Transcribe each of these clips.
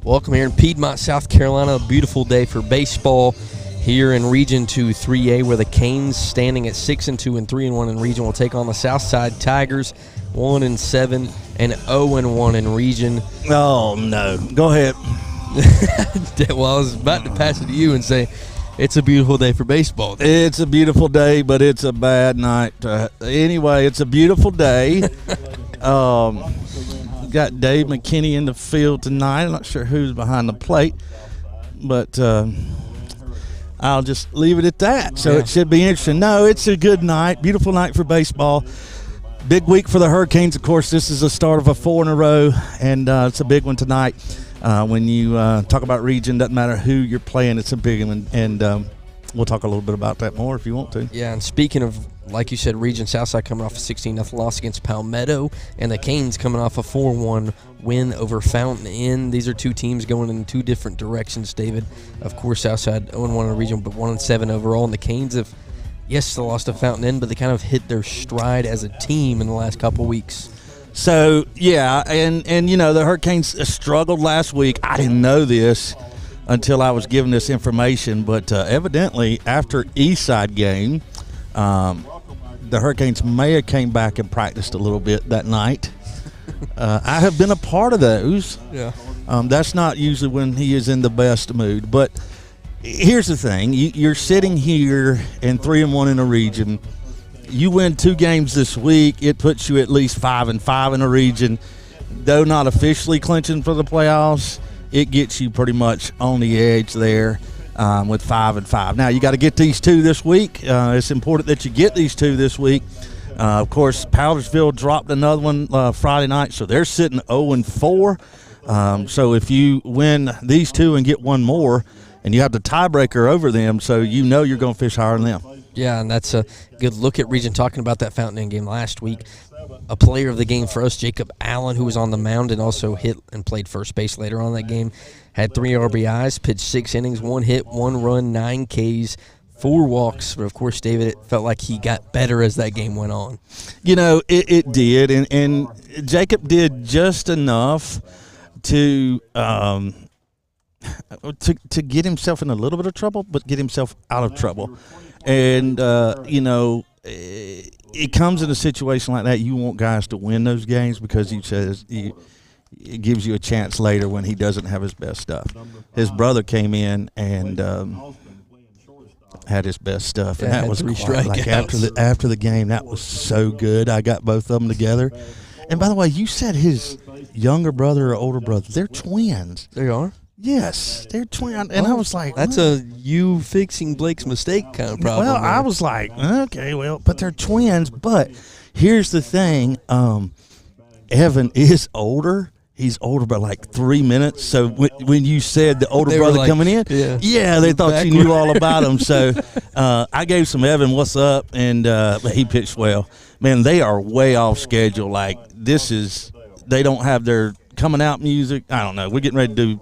Welcome here in Piedmont, South Carolina. A beautiful day for baseball here in Region 2 3A, where the Canes, standing at 6-2 and 3-1 in Region, will take on the Southside Tigers, 1-7 and 0-1 in Region. Oh no! Go ahead. Well, I was about to pass it to you and say it's a beautiful day for baseball. It's a beautiful day, but it's a bad night. Anyway, it's a beautiful day. Got Dave McKinney in the field tonight. I'm not sure who's behind the plate, but I'll just leave it at that. So It should be interesting. No, it's a good night, beautiful night for baseball. Big week for the Hurricanes. Of course, this is the start of a 4 in a row, and it's a big one tonight. When you talk about region, doesn't matter who you're playing, it's a big one, and we'll talk a little bit about that more if you want to. Yeah, and speaking of, like you said, Region Southside coming off a 16-0 loss against Palmetto, and the Canes coming off a 4-1 win over Fountain Inn. These are two teams going in two different directions, David. Of course, Southside 0-1 in the region, but 1-7 overall, and the Canes have, yes, they lost to Fountain Inn, but they kind of hit their stride as a team in the last couple weeks. So, yeah, and you know, the Hurricanes struggled last week. I didn't know this until I was given this information, but evidently after Eastside game, the Hurricanes may have came back and practiced a little bit that night. I have been a part of those. Yeah. That's not usually when he is in the best mood. But here's the thing. You're sitting here in 3-1 in a region. You win 2 games this week, it puts you at least 5-5 in a region. Though not officially clinching for the playoffs, it gets you pretty much on the edge there with 5-5. Now, you got to get these 2 this week. It's important that you get these 2 this week. Of course, Powdersville dropped another one Friday night, so they're sitting 0-4. So if you win these 2 and get one more, and you have the tiebreaker over them, so you know you're going to fish higher than them. Yeah, and that's a good look at Region. Talking about that Fountain Inn game last week, a player of the game for us, Jacob Allen, who was on the mound and also hit and played first base later on in that game, had 3 RBIs, pitched 6 innings, 1 hit, 1 run, 9 Ks, 4 walks. But, of course, David, it felt like he got better as that game went on. You know, it did, and Jacob did just enough to get himself in a little bit of trouble, but get himself out of trouble. And, you know, it comes in a situation like that, you want guys to win those games because it gives you a chance later when he doesn't have his best stuff. His brother came in and had his best stuff, and that was 3 like strikeouts. after the game. That was so good. I got both of them together. And by the way, you said his younger brother or older brother. They're twins. They are? Yes, they're twins. And I was like, that's a you fixing Blake's mistake kind of problem. Well, I was like, okay, well, but they're twins. But here's the thing. Evan is older. He's older by like 3 minutes. So when you said the older brother coming in, they thought you knew all about him. So I gave some Evan, what's up, and he pitched well. Man, they are way off schedule. Like, they don't have their coming out music. I don't know. We're getting ready to do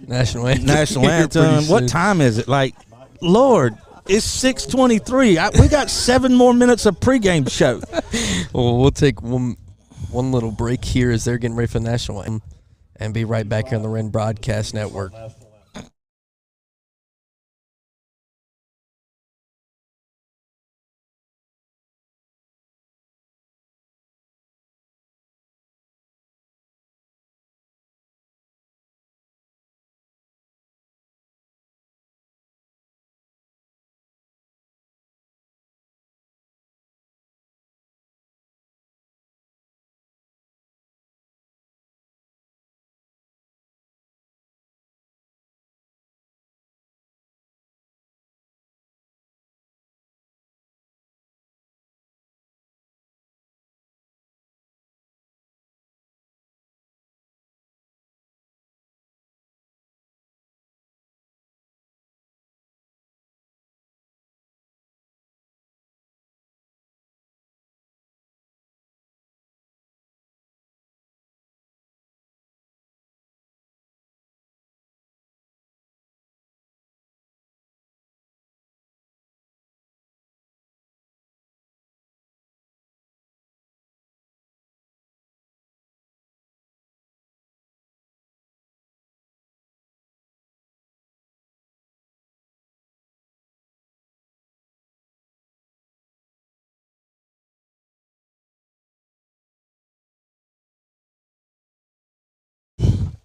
National Anthem. National Anthem. What time is it? Like, Lord, it's 6:23. We got 7 more minutes of pregame show. Well, we'll take one little break here as they're getting ready for the National Anthem and be right back here on the Wren Broadcast Network.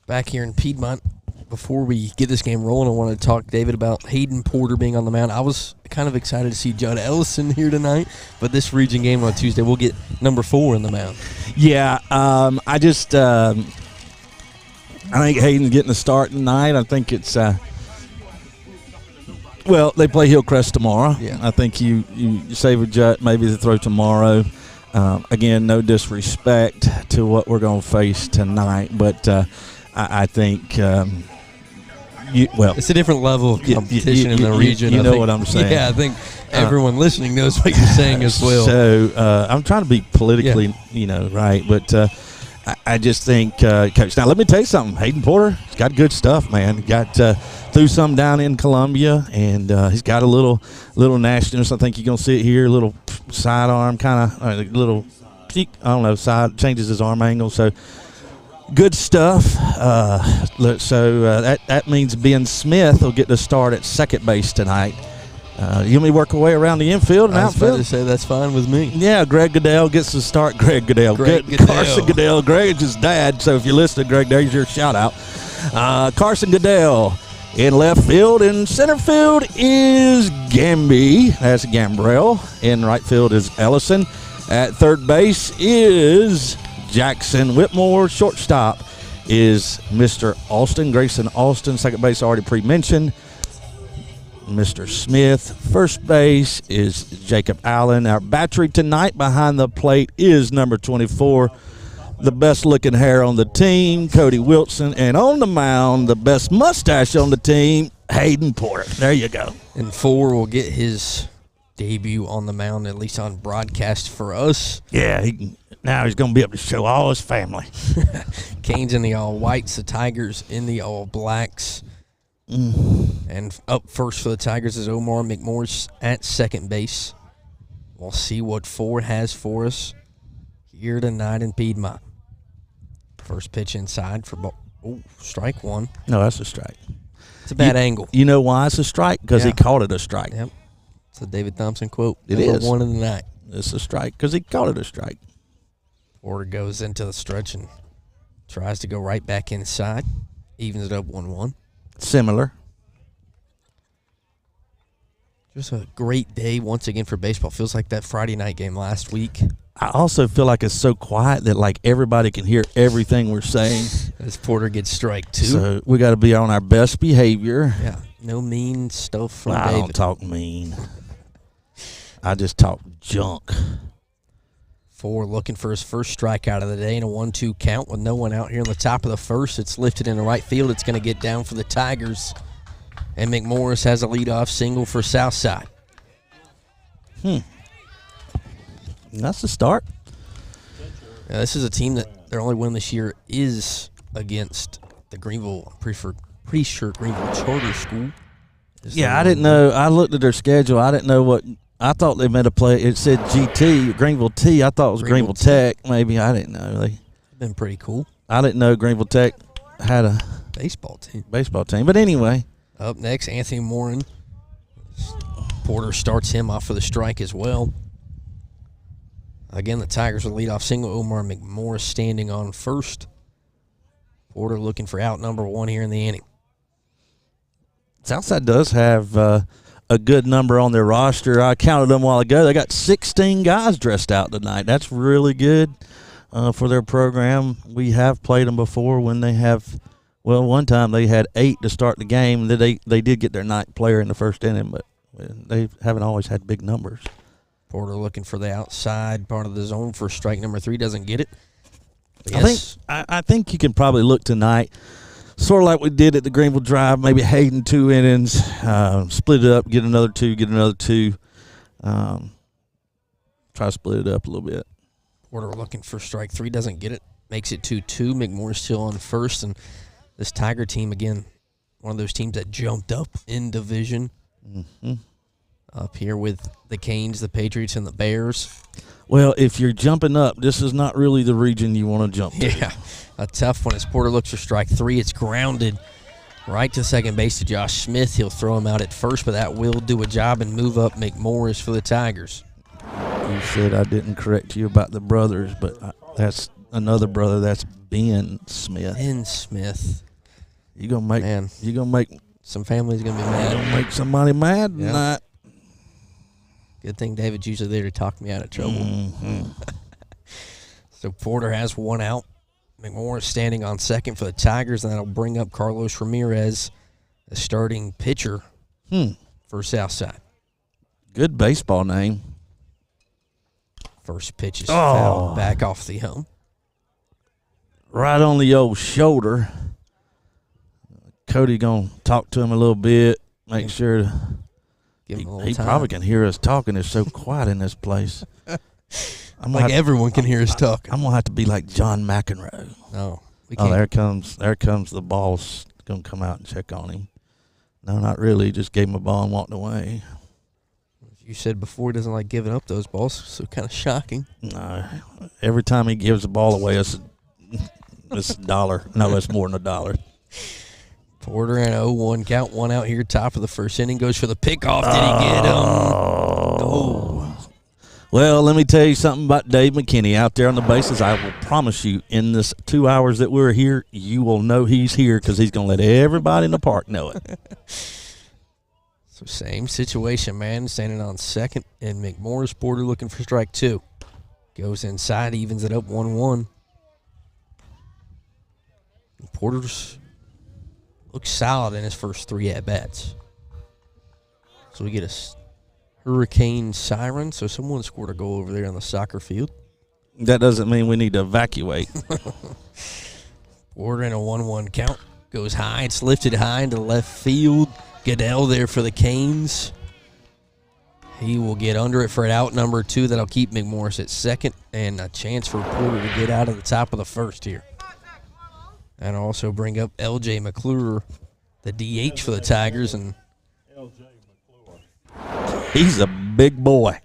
back here in Piedmont. Before we get this game rolling, I want to talk, David, about Hayden Porter being on the mound. I was kind of excited to see Judd Ellison here tonight, but this region game on Tuesday, we'll get number 4 in the mound. Yeah, I think Hayden's getting a start tonight. I think it's they play Hillcrest tomorrow. Yeah. I think you save a Judd maybe to throw tomorrow. Again, no disrespect to what we're going to face tonight, but I think it's a different level of competition in the region. You know what I'm saying? Yeah, I think everyone listening knows what you're saying as well. So I'm trying to be politically, right, but I just think, Coach. Now let me tell you something. Hayden Porter, he's got good stuff, man. He got threw some down in Columbia, and he's got a little nastiness. I think you're gonna see it here. A little sidearm, kind of a little, I don't know, side changes his arm angle. So. Good stuff. That means Ben Smith will get the start at second base tonight. You want me to work our way around the infield and outfield? I was about to say that's fine with me. Yeah, Greg Goodell gets the start. Greg Goodell. Carson Goodell. Greg is his dad, so if you listen to Greg, there's your shout-out. Carson Goodell in left field. In center field is Gamby. That's Gambrell. In right field is Ellison. At third base is Jackson Whitmore. Shortstop is Mr. Grayson Austin. Second base already pre-mentioned. Mr. Smith. First base is Jacob Allen. Our battery tonight behind the plate is number 24. The best looking hair on the team, Cody Wilson. And on the mound, the best mustache on the team, Hayden Porter. There you go. And 4 will get his debut on the mound, at least on broadcast for us. Yeah, now he's going to be able to show all his family. Canes in the all-whites, the Tigers in the all-blacks. And up first for the Tigers is Omar McMorris at second base. We'll see what 4 has for us here tonight in Piedmont. First pitch inside for strike 1. No, that's a strike. It's a bad angle. You know why it's a strike? Because he called it a strike. Yep. It's a David Thompson quote. It is. Number 1 of the night. It's a strike because he called it a strike. Porter goes into the stretch and tries to go right back inside. Evens it up 1-1. Similar. Just a great day once again for baseball. Feels like that Friday night game last week. I also feel like it's so quiet that like everybody can hear everything we're saying. As Porter gets strike 2. So we got to be on our best behavior. Yeah, no mean stuff from I David. don't talk mean. I just talk junk. 4 looking for his first strikeout of the day in a 1-2 count with no one out here on the top of the first. It's lifted into right field. It's going to get down for the Tigers. And McMorris has a leadoff single for Southside. That's the start. Now, this is a team that their only win this year is against the Greenville, pretty sure Greenville Charter School. I didn't know. I looked at their schedule. I didn't know what. I thought they meant to play. It said GT, Greenville T. I thought it was Greenville Tech. Maybe. I didn't know. Been pretty cool. I didn't know Greenville Tech had a baseball team. But anyway. Up next, Anthony Morin. Porter starts him off for the strike as well. Again, the Tigers will lead off single. Omar McMorris standing on first. Porter looking for out number 1 here in the inning. Southside does have a good number on their roster. I counted them a while ago. They got 16 guys dressed out tonight. That's really good for their program. We have played them before when they have, one time they had 8 to start the game. They did get their 9th player in the first inning, but they haven't always had big numbers. Porter looking for the outside part of the zone for strike number 3. Doesn't get it. Yes. I think you can probably look tonight, sort of like we did at the Greenville Drive, maybe Hayden 2 innings, split it up, get another 2. Try to split it up a little bit. Porter looking for strike 3. Doesn't get it. Makes it 2-2. McMorris still on first. And this Tiger team, again, one of those teams that jumped up in division. Mm-hmm. Up here with the Canes, the Patriots, and the Bears. Well, if you're jumping up, this is not really the region you want to jump to. Yeah, a tough one as Porter looks for strike 3. It's grounded right to second base to Josh Smith. He'll throw him out at first, but that will do a job and move up McMorris for the Tigers. You said I didn't correct you about the brothers, but that's another brother. That's Ben Smith. Ben Smith. You gonna make some families gonna be mad. Make somebody mad tonight. Good thing David's usually there to talk me out of trouble. Mm-hmm. So Porter has one out. McMorris standing on second for the Tigers, and that'll bring up Carlos Ramirez, the starting pitcher for Southside. Good baseball name. First pitch is fouled back off the home. Right on the old shoulder. Cody going to talk to him a little bit, make sure. Give him a little he time. probably can hear us talking. It's so quiet in this place. Everyone can hear us talking. I'm going to have to be like John McEnroe. No, we can't. There comes the boss. Going to come out and check on him. No, not really. Just gave him a ball and walked away. You said before he doesn't like giving up those balls, so kind of shocking. No, every time he gives a ball away, it's $1. No, it's more than $1. Porter and 0-1 count, one out here, top of the first inning, goes for the pickoff. Did he get him? Oh. Well, let me tell you something about Dave McKinney out there on the bases. I will promise you, in this 2 hours that we're here, you will know he's here because he's going to let everybody in the park know it. So same situation, man, standing on second, and McMorris. Porter looking for strike two. Goes inside, evens it up 1-1. Porter's looks solid in his first three at-bats. So we get a hurricane siren, so someone scored a goal over there on the soccer field. That doesn't mean we need to evacuate. Porter in a 1-1 count. Goes high. It's lifted high into left field. Goodell there for the Canes. He will get under it for an out number 2. That'll keep McMorris at second, and a chance for Porter to get out of the top of the first here. And also bring up L.J. McClure, the DH for the Tigers. And he's a big boy.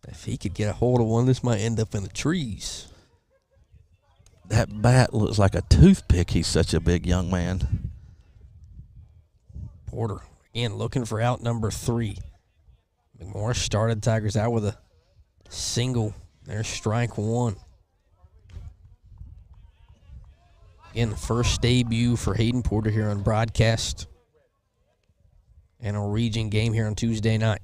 If he could get a hold of one, this might end up in the trees. That bat looks like a toothpick. He's such a big young man. Porter, again, looking for out number 3. McMorris started Tigers out with a single. There's strike one. Again, the first debut for Hayden Porter here on broadcast. And a region game here on Tuesday night.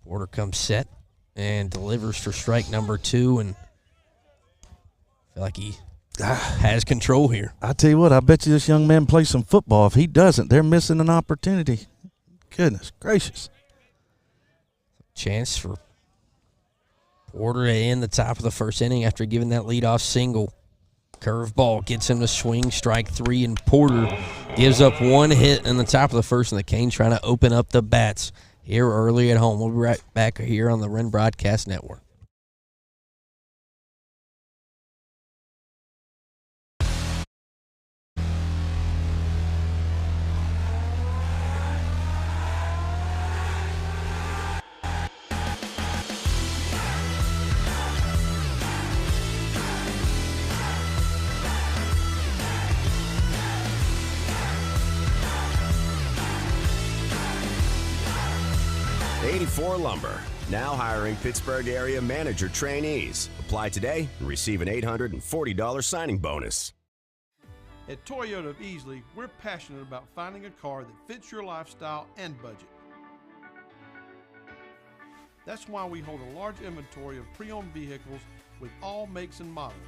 Porter comes set and delivers for strike number 2. And I feel like he has control here. I tell you what, I bet you this young man plays some football. If he doesn't, they're missing an opportunity. Goodness gracious. Chance for Porter to end the top of the first inning after giving that leadoff single. Curveball gets him to swing, strike 3, and Porter gives up one hit in the top of the first, and the Canes trying to open up the bats here early at home. We'll be right back here on the Wren Broadcast Network. Lumber, now hiring Pittsburgh area manager trainees. Apply today and receive an $840 signing bonus. At Toyota of Easley, we're passionate about finding a car that fits your lifestyle and budget. That's why we hold a large inventory of pre-owned vehicles with all makes and models.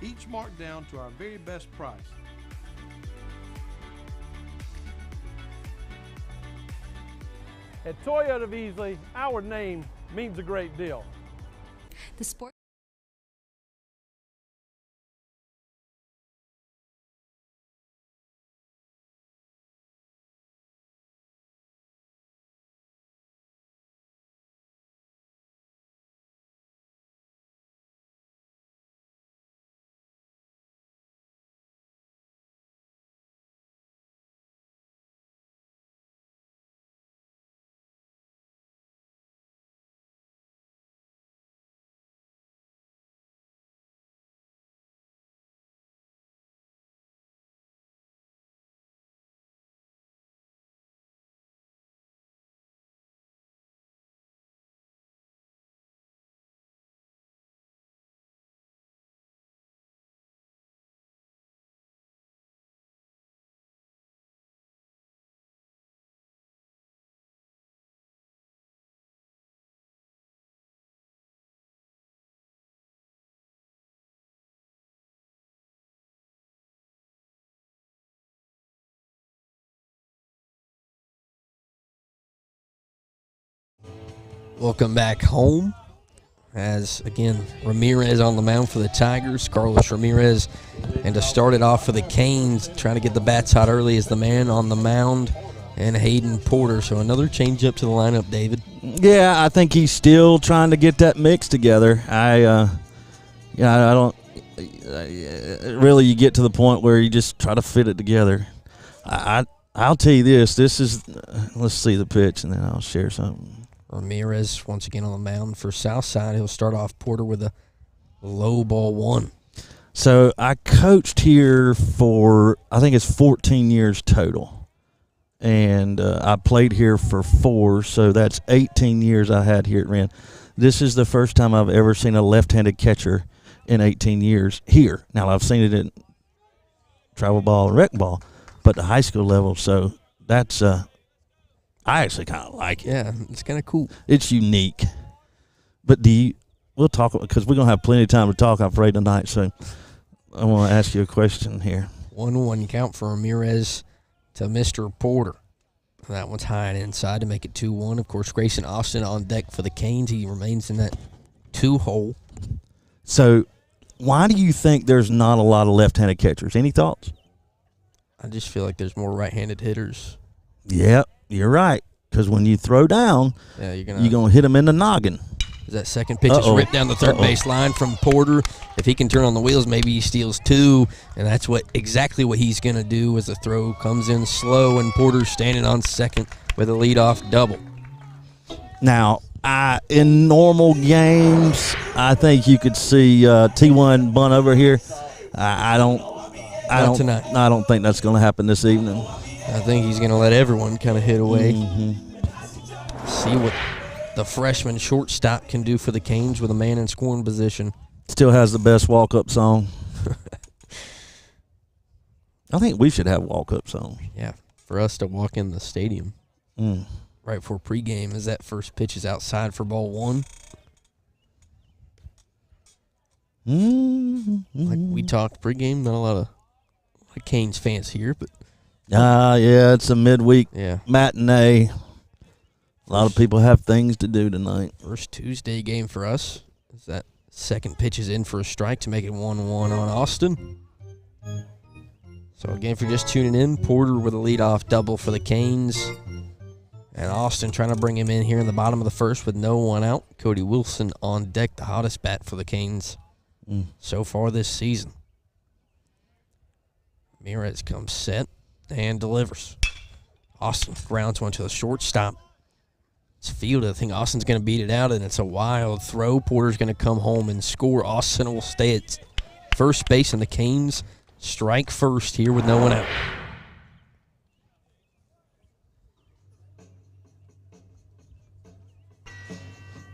Each marked down to our very best price. At Toyota of Easley, our name means a great deal. The sport Welcome back home. As, again, Ramirez on the mound for the Tigers, Carlos Ramirez. And to start it off for the Canes, trying to get the bats hot early is the man on the mound, and Hayden Porter. So another change up to the lineup, David. Yeah, I think he's still trying to get that mix together. I don't really. You get to the point where you just try to fit it together. I'll tell you this. This is. Let's see the pitch, and then I'll share something. Ramirez once again on the mound for Southside. He'll start off Porter with a low ball 1. So I coached here for, I think it's 14 years total. And I played here for 4, so that's 18 years I had here at Wren. This is the first time I've ever seen a left-handed catcher in 18 years here. Now, I've seen it in travel ball and rec ball, but the high school level, so that's I actually kind of like it. Yeah, it's kind of cool. It's unique. But we'll talk, because we're going to have plenty of time to talk, I'm afraid, tonight, so I want to ask you a question here. 1-1 count for Ramirez to Mr. Porter. That one's high and inside to make it 2-1. Of course, Grayson Austin on deck for the Canes. He remains in that 2 hole. So why do you think there's not a lot of left-handed catchers? Any thoughts? I just feel like there's more right-handed hitters. Yep, you're right. Because when you throw down, Yeah, you're gonna hit him in the noggin. That second pitch is ripped down the third base line from Porter. If he can turn on the wheels, maybe he steals 2, and that's exactly what he's going to do as the throw comes in slow, and Porter's standing on second with a leadoff double. Now, in normal games, I think you could see T1 bunt over here. I don't tonight. I don't think that's going to happen this evening. I think he's going to let everyone kind of hit away. See what the freshman shortstop can do for the Canes with a man in scoring position. Still has the best walk-up song. I think we should have walk-up songs. Yeah, for us to walk in the stadium right before pregame as that first pitch is outside for ball 1. Like we talked pregame, not a lot of Canes fans here, but yeah, it's a midweek yeah matinee. A lot of people have things to do tonight. First Tuesday game for us. As that second pitch is in for a strike to make it 1-1 on Austin. So again, if you're just tuning in, Porter with a leadoff double for the Canes. And Austin trying to bring him in here in the bottom of the first with no one out. Cody Wilson on deck, the hottest bat for the Canes so far this season. Ramirez comes set and delivers. Austin grounds one to the shortstop. It's fielded. I think Austin's going to beat it out, and it's a wild throw. Porter's going to come home and score. Austin will stay at first base, and the Canes strike first here with no one out.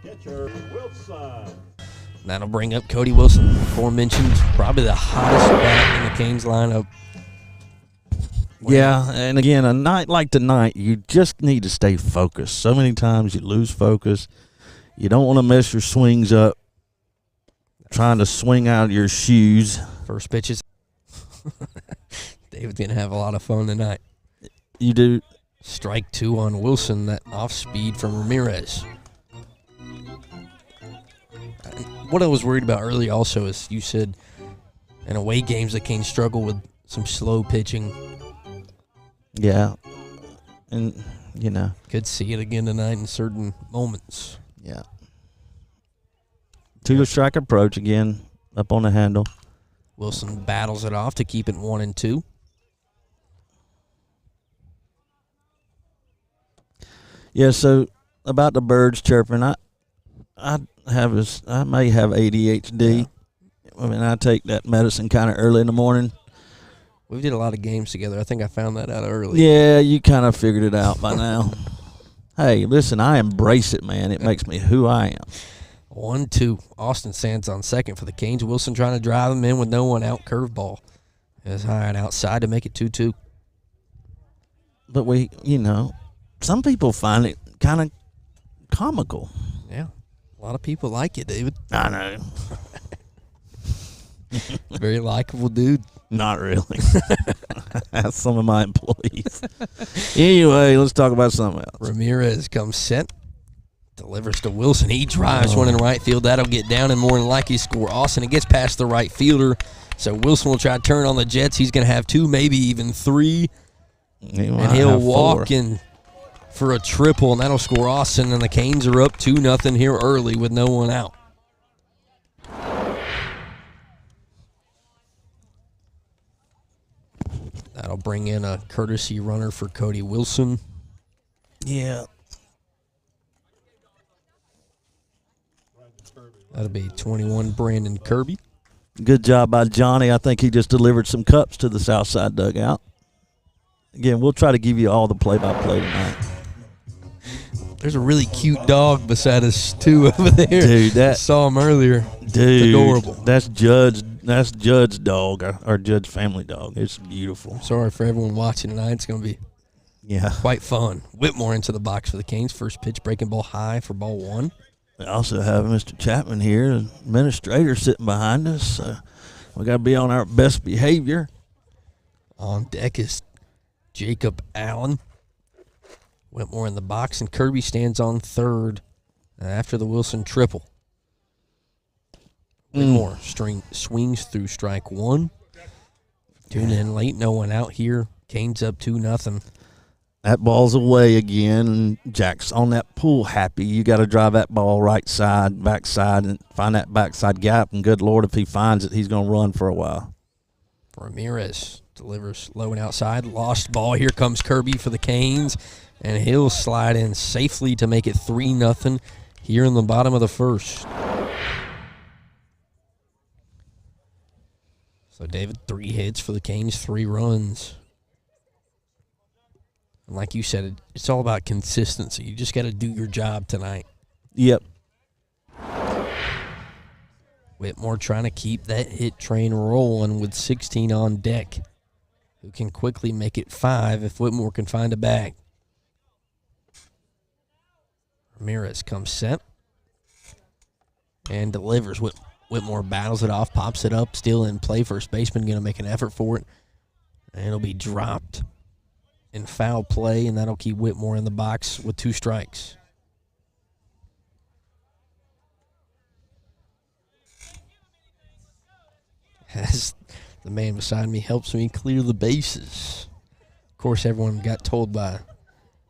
Catcher Wilson. That'll bring up Cody Wilson, aforementioned, probably the hottest bat in the Canes lineup. Yeah, and again, a night like tonight, you just need to stay focused. So many times you lose focus. You don't want to mess your swings up trying to swing out your shoes. First pitches. David's going to have a lot of fun tonight. You do. Strike 2 on Wilson, that off speed from Ramirez. What I was worried about earlier also is you said in away games the Canes struggle with some slow pitching. Yeah. And, you know. Could see it again tonight in certain moments. Yeah. Two-strike approach again, up on the handle. Wilson battles it off to keep it 1-2. Yeah, so about the birds chirping, I may have ADHD. Yeah. I mean, I take that medicine kind of early in the morning. We did a lot of games together. I think I found that out early. Yeah, you kind of figured it out by now. Hey, listen, I embrace it, man. It makes me who I am. 1-2. Austin Sands on second for the Canes. Wilson trying to drive him in with no one out. Curveball is high and outside to make it 2-2. But some people find it kind of comical. Yeah. A lot of people like it, David. I know. Very likable dude. Not really. That's some of my employees. Anyway, let's talk about something else. Ramirez comes set. Delivers to Wilson. He drives one in right field. That'll get down and more than likely score Austin. It gets past the right fielder. So Wilson will try to turn on the Jets. He's going to have 2, maybe even 3. And he'll walk in for a triple, and that'll score Austin. And the Canes are up 2-0 here early with no one out. That'll bring in a courtesy runner for Cody Wilson. Yeah. That'll be 21, Brandon Kirby. Good job by Johnny. I think he just delivered some cups to the Southside dugout. Again, we'll try to give you all the play-by-play tonight. There's a really cute dog beside us, too, over there. Dude, I saw him earlier. Dude, it's adorable. That's Judd's dog, or Judd's family dog. It's beautiful. Sorry for everyone watching tonight. It's going to be quite fun. Whitmore into the box for the Canes. First pitch, breaking ball high for ball 1. We also have Mr. Chapman here, administrator, sitting behind us. We got to be on our best behavior. On deck is Jacob Allen. Whitmore in the box, and Kirby stands on third after the Wilson triple. Whitmore swings through strike 1. Tune in late, no one out here. Canes up 2-0. That ball's away again, and Jack's on that pool happy. You got to drive that ball right side, backside, and find that backside gap. And good Lord, if he finds it, he's going to run for a while. Ramirez delivers low and outside. Lost ball. Here comes Kirby for the Canes, and he'll slide in safely to make it 3-0 here in the bottom of the first. So, David, 3 hits for the Canes, 3 runs. And like you said, it's all about consistency. You just got to do your job tonight. Yep. Whitmore trying to keep that hit train rolling with 16 on deck, who can quickly make it 5 if Whitmore can find a bag. Ramirez comes set and delivers. Whitmore battles it off, pops it up, still in play. First baseman going to make an effort for it, and it'll be dropped in foul play, and that'll keep Whitmore in the box with 2 strikes. As the man beside me helps me clear the bases. Of course, everyone got told by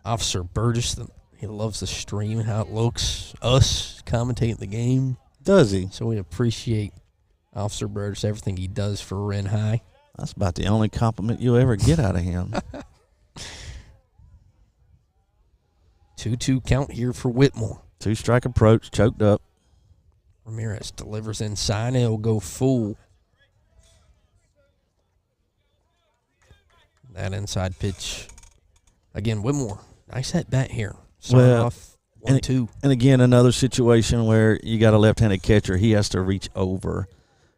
Officer Burgess that he loves the stream and how it looks, us commentating the game. Does he? So we appreciate Officer Burgess, everything he does for Wren High. That's about the only compliment you'll ever get out of him. 2-2 count here for Whitmore. 2-strike approach, choked up. Ramirez delivers inside, and it'll go full. That inside pitch. Again, Whitmore, nice at bat here. Starting off 1-2. And again, another situation where you got a left-handed catcher. He has to reach over.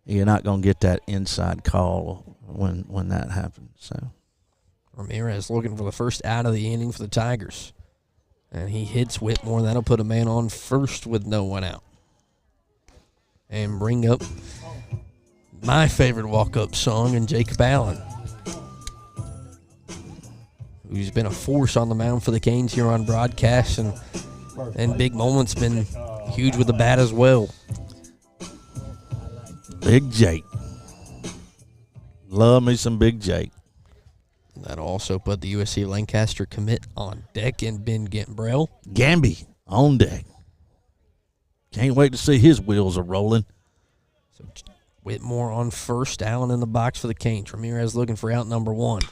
You're not going to get that inside call when that happens. So Ramirez looking for the first out of the inning for the Tigers. And he hits Whitmore. That'll put a man on first with no one out. And bring up my favorite walk-up song in Jacob Allen, who's been a force on the mound for the Canes here on broadcast, and big moments, been huge with the bat as well. Big Jake. Love me some Big Jake. That'll also put the USC Lancaster commit on deck, and Ben Gambrell. Gamby on deck. Can't wait to see his wheels are rolling. So Whitmore on first, Allen in the box for the Canes. Ramirez looking for out number 1.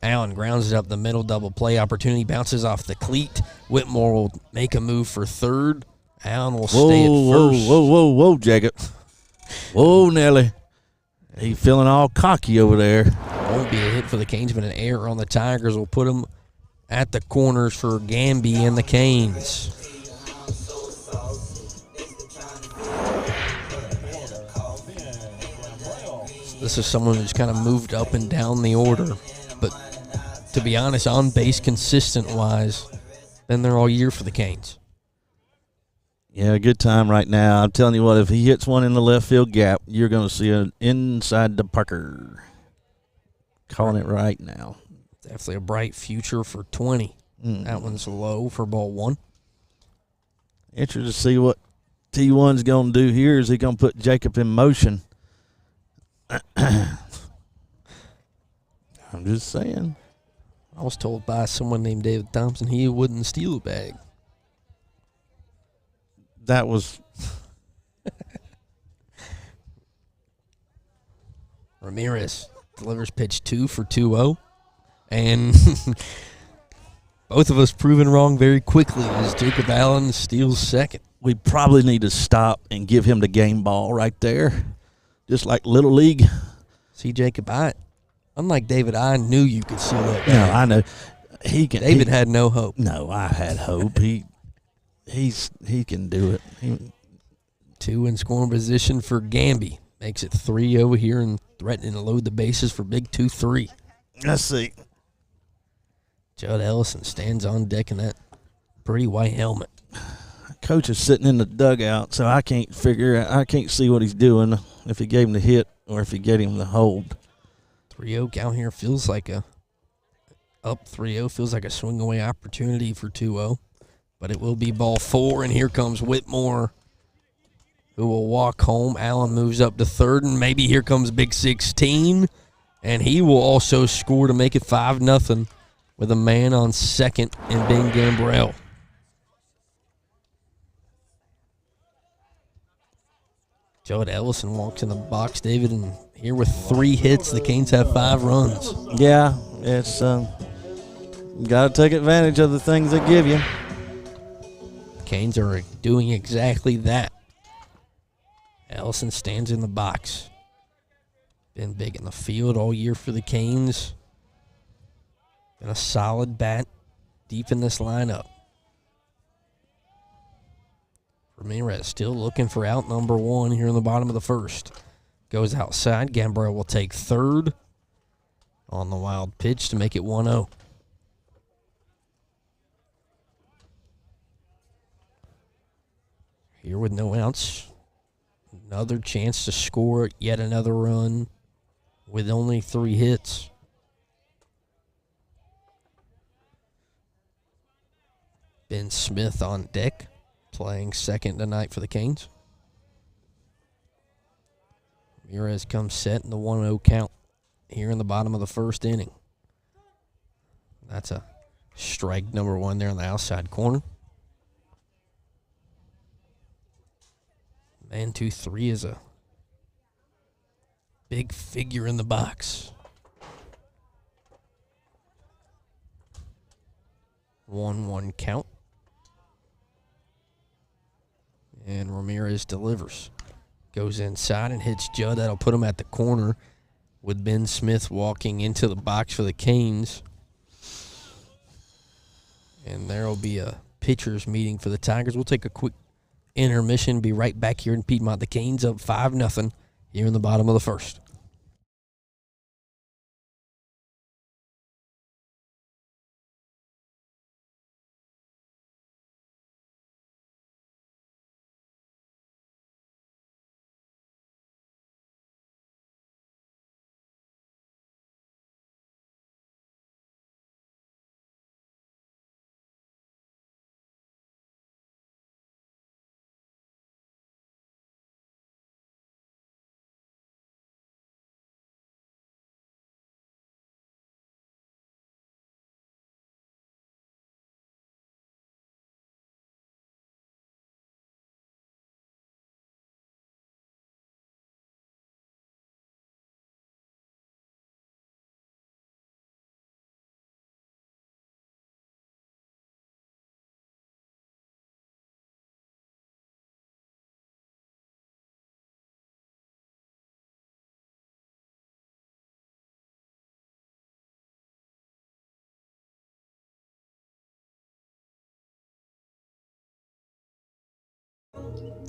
Allen grounds it up the middle, double play opportunity, bounces off the cleat. Whitmore will make a move for third. Allen will stay at first. Whoa, Jacob. Whoa, Nelly. He feeling all cocky over there. Won't be a hit for the Canes, but an error on the Tigers will put him at the corners for Gamby and the Canes. This is someone who's kind of moved up and down the order, but to be honest, on base consistent-wise, been there all year for the Canes. Yeah, good time right now. I'm telling you what, if he hits one in the left field gap, you're going to see an inside the Parker. Calling it right now. Definitely a bright future for 20. That one's low for ball 1. Interested to see what T1's going to do here. Is he going to put Jacob in motion? I'm just saying. I was told by someone named David Thompson he wouldn't steal a bag. That was Ramirez delivers pitch 2 for 2-0. And both of us proven wrong very quickly as Jacob Allen steals second. we probably need to stop and give him the game ball right there, just like Little League. See, Jacob, unlike David, I knew you could seal that No, bag. I know David had no hope. No, I had hope. He can do it. 2 in scoring position for Gamby. Makes it 3-0 here and threatening to load the bases for big 2-3. Let's see. Judd Ellison stands on deck in that pretty white helmet. Coach is sitting in the dugout, so I can't see what he's doing, if he gave him the hit or if he gave him the hold. 3-0 count here feels like up 3-0 feels like a swing away opportunity for 2-0. But it will be ball 4, and here comes Whitmore, who will walk home. Allen moves up to third, and maybe here comes Big 16, and he will also score to make it 5-0 with a man on second in Ben Gambrell. Judd Ellison walks in the box, David, and here with 3 hits, the Canes have 5 runs. Yeah, it's got to take advantage of the things they give you. Canes are doing exactly that. Ellison stands in the box. Been big in the field all year for the Canes. Been a solid bat deep in this lineup. Ramirez still looking for out number 1 here in the bottom of the first. Goes outside. Gambrell will take third on the wild pitch to make it 1-0. Here with no outs. Another chance to score yet another run with only 3 hits. Ben Smith on deck, playing second tonight for the Canes. Ramirez comes set in the 1-0 count here in the bottom of the first inning. That's a strike number 1 there on the outside corner. Man, 2-3 is a big figure in the box. 1-1 count. And Ramirez delivers. Goes inside and hits Judd. That'll put him at the corner with Ben Smith walking into the box for the Canes. And there will be a pitchers meeting for the Tigers. We'll take a quick intermission. Be right back here in Piedmont. The Canes up 5-0 here in the bottom of the first.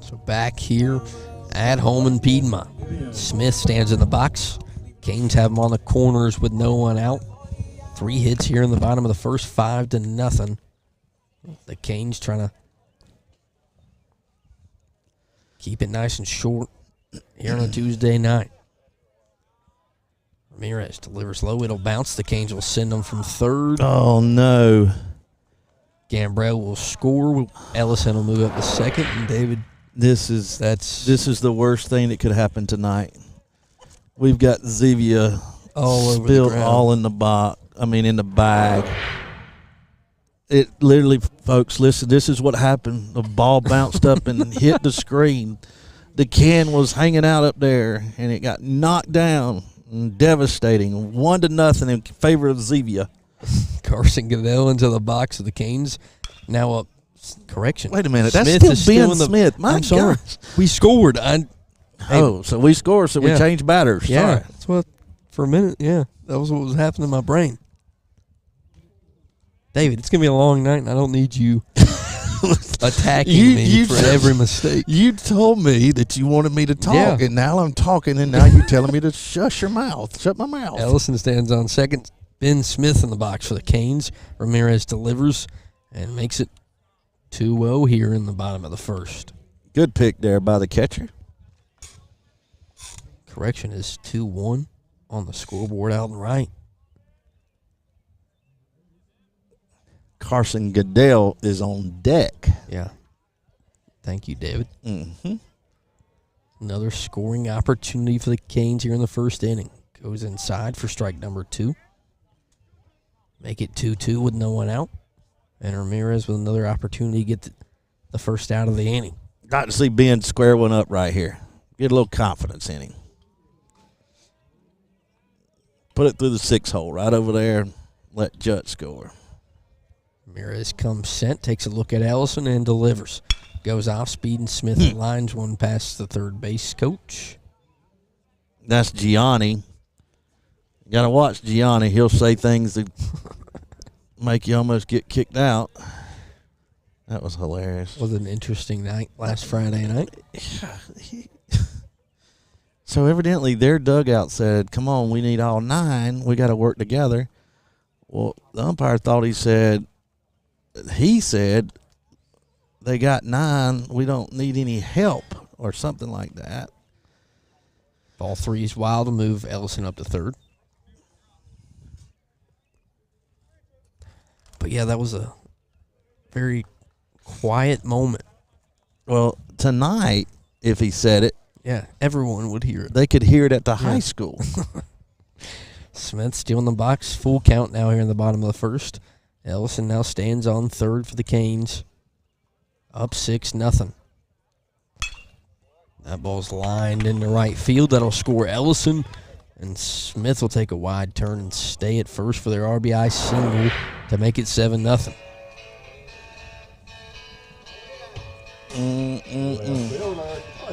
So back here at home in Piedmont. Smith stands in the box. Canes have him on the corners with no one out. 3 hits here in the bottom of the first, 5-0. The Canes trying to keep it nice and short here on a Tuesday night. Ramirez delivers low. It'll bounce. The Canes will send them from third. Oh, no. Gambrell will score. Ellison will move up to second. And David, This is the worst thing that could happen tonight. We've got Zevia all over the spilled ground. all in the in the bag. It literally, folks, listen, this is what happened. The ball bounced up and hit the screen. The can was hanging out up there, and it got knocked down. Devastating. 1-0 in favor of Zevia. Carson Goodell into the box of the Canes. Now up. Correction. Wait a minute. Smith That's is still Ben in the, Smith. My I'm sorry. gosh. We scored. So we scored, so we Yeah. changed batters. Yeah. Sorry. That's what, for a minute, yeah. That was what was happening in my brain. David, it's going to be a long night, and I don't need you attacking me for every mistake. You told me that you wanted me to talk, Yeah. and now I'm talking, and now you're telling me to shush your mouth. Shut my mouth. Ellison stands on second. Ben Smith in the box for the Canes. Ramirez delivers and makes it 2-0 here in the bottom of the first. Good pick there by the catcher. Correction is 2-1 on the scoreboard out and right. Carson Goodell is on deck. Yeah. Thank you, David. Mm-hmm. Another scoring opportunity for the Canes here in the first inning. Goes inside for strike number 2. Make it 2-2 with no one out. And Ramirez with another opportunity to get the first out of the inning. Got to see Ben square one up right here. Get a little confidence in him. Put it through the 6 hole right over there and let Judd score. Ramirez comes sent, takes a look at Ellison, and delivers. Goes off speed, and Smith lines one past the third base coach. That's Gianni. You got to watch Gianni. He'll say things that make you almost get kicked out. That was hilarious. Was an interesting night last Friday night. So evidently their dugout said, come on, we need all 9. We got to work together. Well, the umpire thought he said they got 9. We don't need any help or something like that. Ball 3 is wild to move Ellison up to third. But, yeah, that was a very quiet moment. Well, tonight, if he said it, Yeah, everyone would hear it. they could hear it at the high school. Smith still in the box. Full count now here in the bottom of the first. Ellison now stands on third for the Canes. Up 6-0. That ball's lined into right field. That'll score Ellison. And Smith will take a wide turn and stay at first for their RBI single to make it 7-0.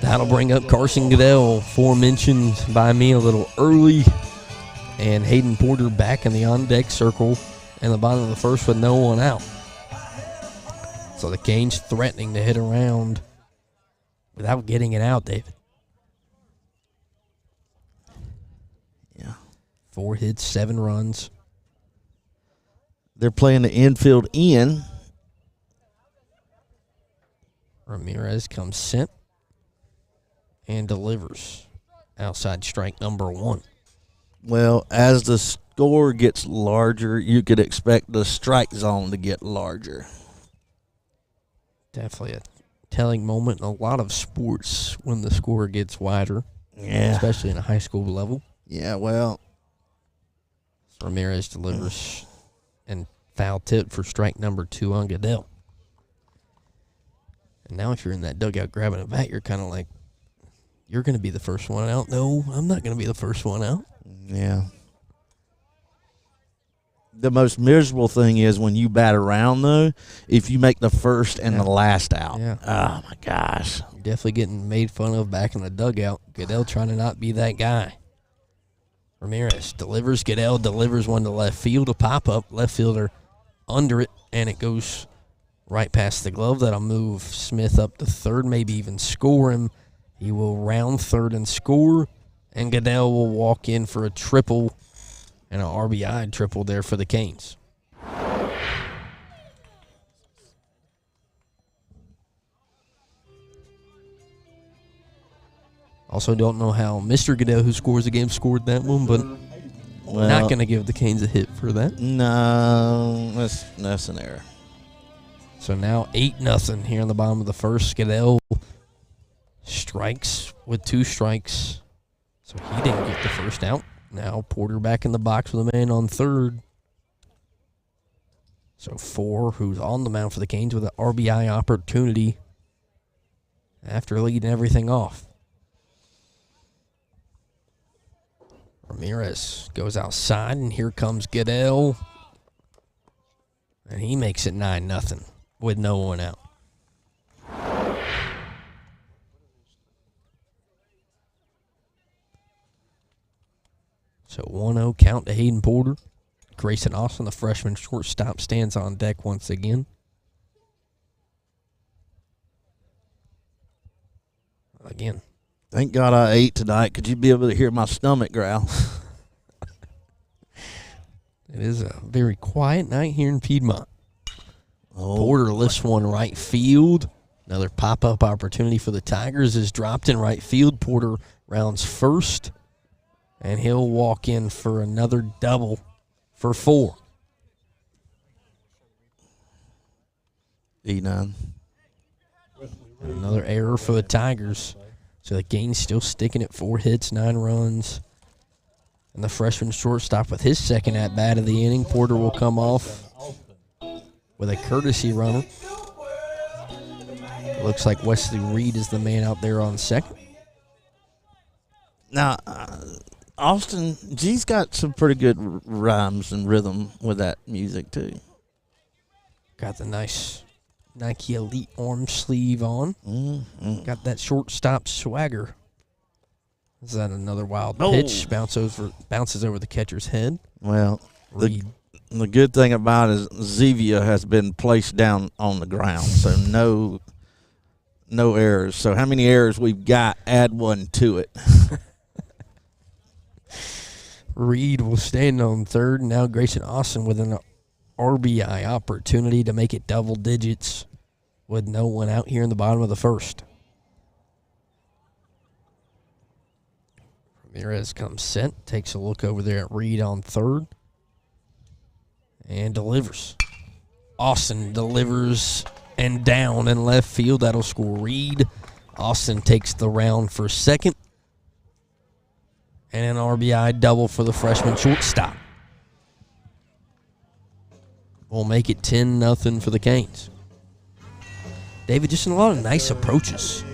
That'll bring up Carson Goodell, aforementioned by me a little early. And Hayden Porter back in the on-deck circle in the bottom of the first with no one out. So the Canes threatening to hit around without getting it out, David. Yeah. 4 hits, 7 runs. They're playing the infield in. Ramirez comes sent and delivers. Outside strike number 1. Well, as the score gets larger, you could expect the strike zone to get larger. Definitely a telling moment in a lot of sports when the score gets wider, Yeah. especially in a high school level. Yeah, well, Ramirez delivers and foul tip for strike number 2 on Goodell. And now if you're in that dugout grabbing a bat, you're kind of like, you're going to be the first one out. No, I'm not going to be the first one out. yeah. The most miserable thing is when you bat around, though, if you make the first and the last out. Yeah. Oh, my gosh. You're definitely getting made fun of back in the dugout. Goodell trying to not be that guy. Ramirez delivers. Goodell delivers one to left field. A pop-up. Left fielder under it, and it goes right past the glove. That'll move Smith up to third, maybe even score him. He will round third and score, and Goodell will walk in for a triple and an RBI triple there for the Canes. Also don't know how Mr. Goodell, who scores the game, scored that one, but Well, not going to give the Canes a hit for that. No, that's an error. So now 8-0 here in the bottom of the first. Goodell strikes with 2 strikes. So he didn't get the first out. Now Porter back in the box with a man on third. So 4, who's on the mound for the Canes with an RBI opportunity after leading everything off. Ramirez goes outside, and here comes Goodell. And he makes it 9-0 with no one out. So 1-0 count to Hayden Porter. Grayson Austin, the freshman shortstop, stands on deck once again. Again. Thank God I ate tonight. Could you be able to hear my stomach growl? It is a very quiet night here in Piedmont. Oh. Porter lifts one right field. Another pop-up opportunity for the Tigers is dropped in right field. Porter rounds first, and he'll walk in for another double for 4. E9. Another error for the Tigers. So the Canes still sticking at 4 hits, 9 runs. And the freshman shortstop with his second at-bat of the inning. Porter will come off with a courtesy runner. It looks like Wesley Reed is the man out there on second. Now, Austin, G's got some pretty good rhymes and rhythm with that music, too. Got the nice Nike Elite arm sleeve on. Got that shortstop swagger. Is that another wild pitch? Bounces over the catcher's head. Well, the good thing about it is Zevia has been placed down on the ground, so no errors. So how many errors we've got, add 1 to it. Reed will stand on third. Now Grayson Austin with an RBI opportunity to make it double digits with no one out here in the bottom of the first. Ramirez comes set, takes a look over there at Reed on third, and delivers. Austin delivers and down in left field. That'll score Reed. Austin takes the round for second. And an RBI double for the freshman shortstop. We'll make it 10-0 for the Canes. David, just a lot of nice approaches.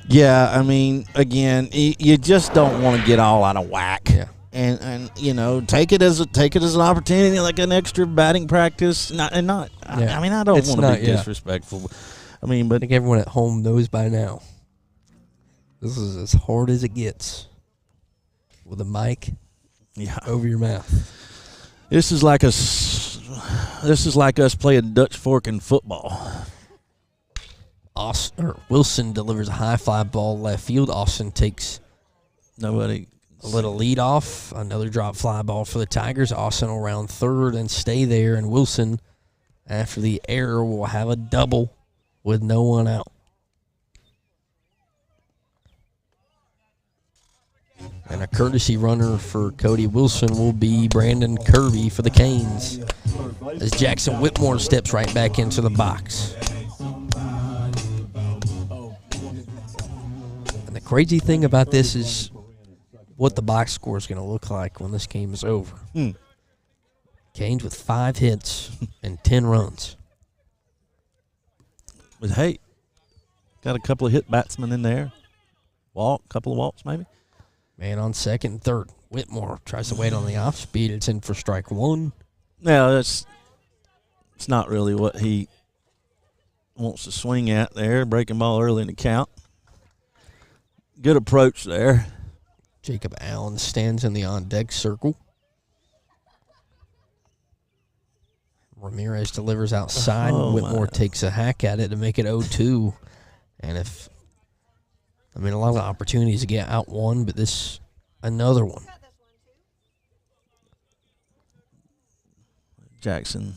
Yeah, I mean, again, you just don't want to get all out of whack. Yeah. And you know, take it as an opportunity, like an extra batting practice. I mean, I don't want to be disrespectful. I mean, but I think everyone at home knows by now. This is as hard as it gets with a mic over your mouth. This is like us playing Dutch fork in football. Wilson delivers a high fly ball left field. Austin takes a little lead off. Another drop fly ball for the Tigers. Austin will round third and stay there. And Wilson, after the error, will have a double with no one out. And a courtesy runner for Cody Wilson will be Brandon Kirby for the Canes, as Jackson Whitmore steps right back into the box. And the crazy thing about this is what the box score is going to look like when this game is over. Canes with 5 hits and 10 runs. But hey, got a couple of hit batsmen in there. Couple of walks maybe. Man on second and third. Whitmore tries to wait on the off speed. It's in for strike 1. No, it's not really what he wants to swing at there. Breaking ball early in the count. Good approach there. Jacob Allen stands in the on-deck circle. Ramirez delivers outside. Whitmore takes a hack at it to make it 0-2. And a lot of opportunities to get out one, but this, another one. Jackson,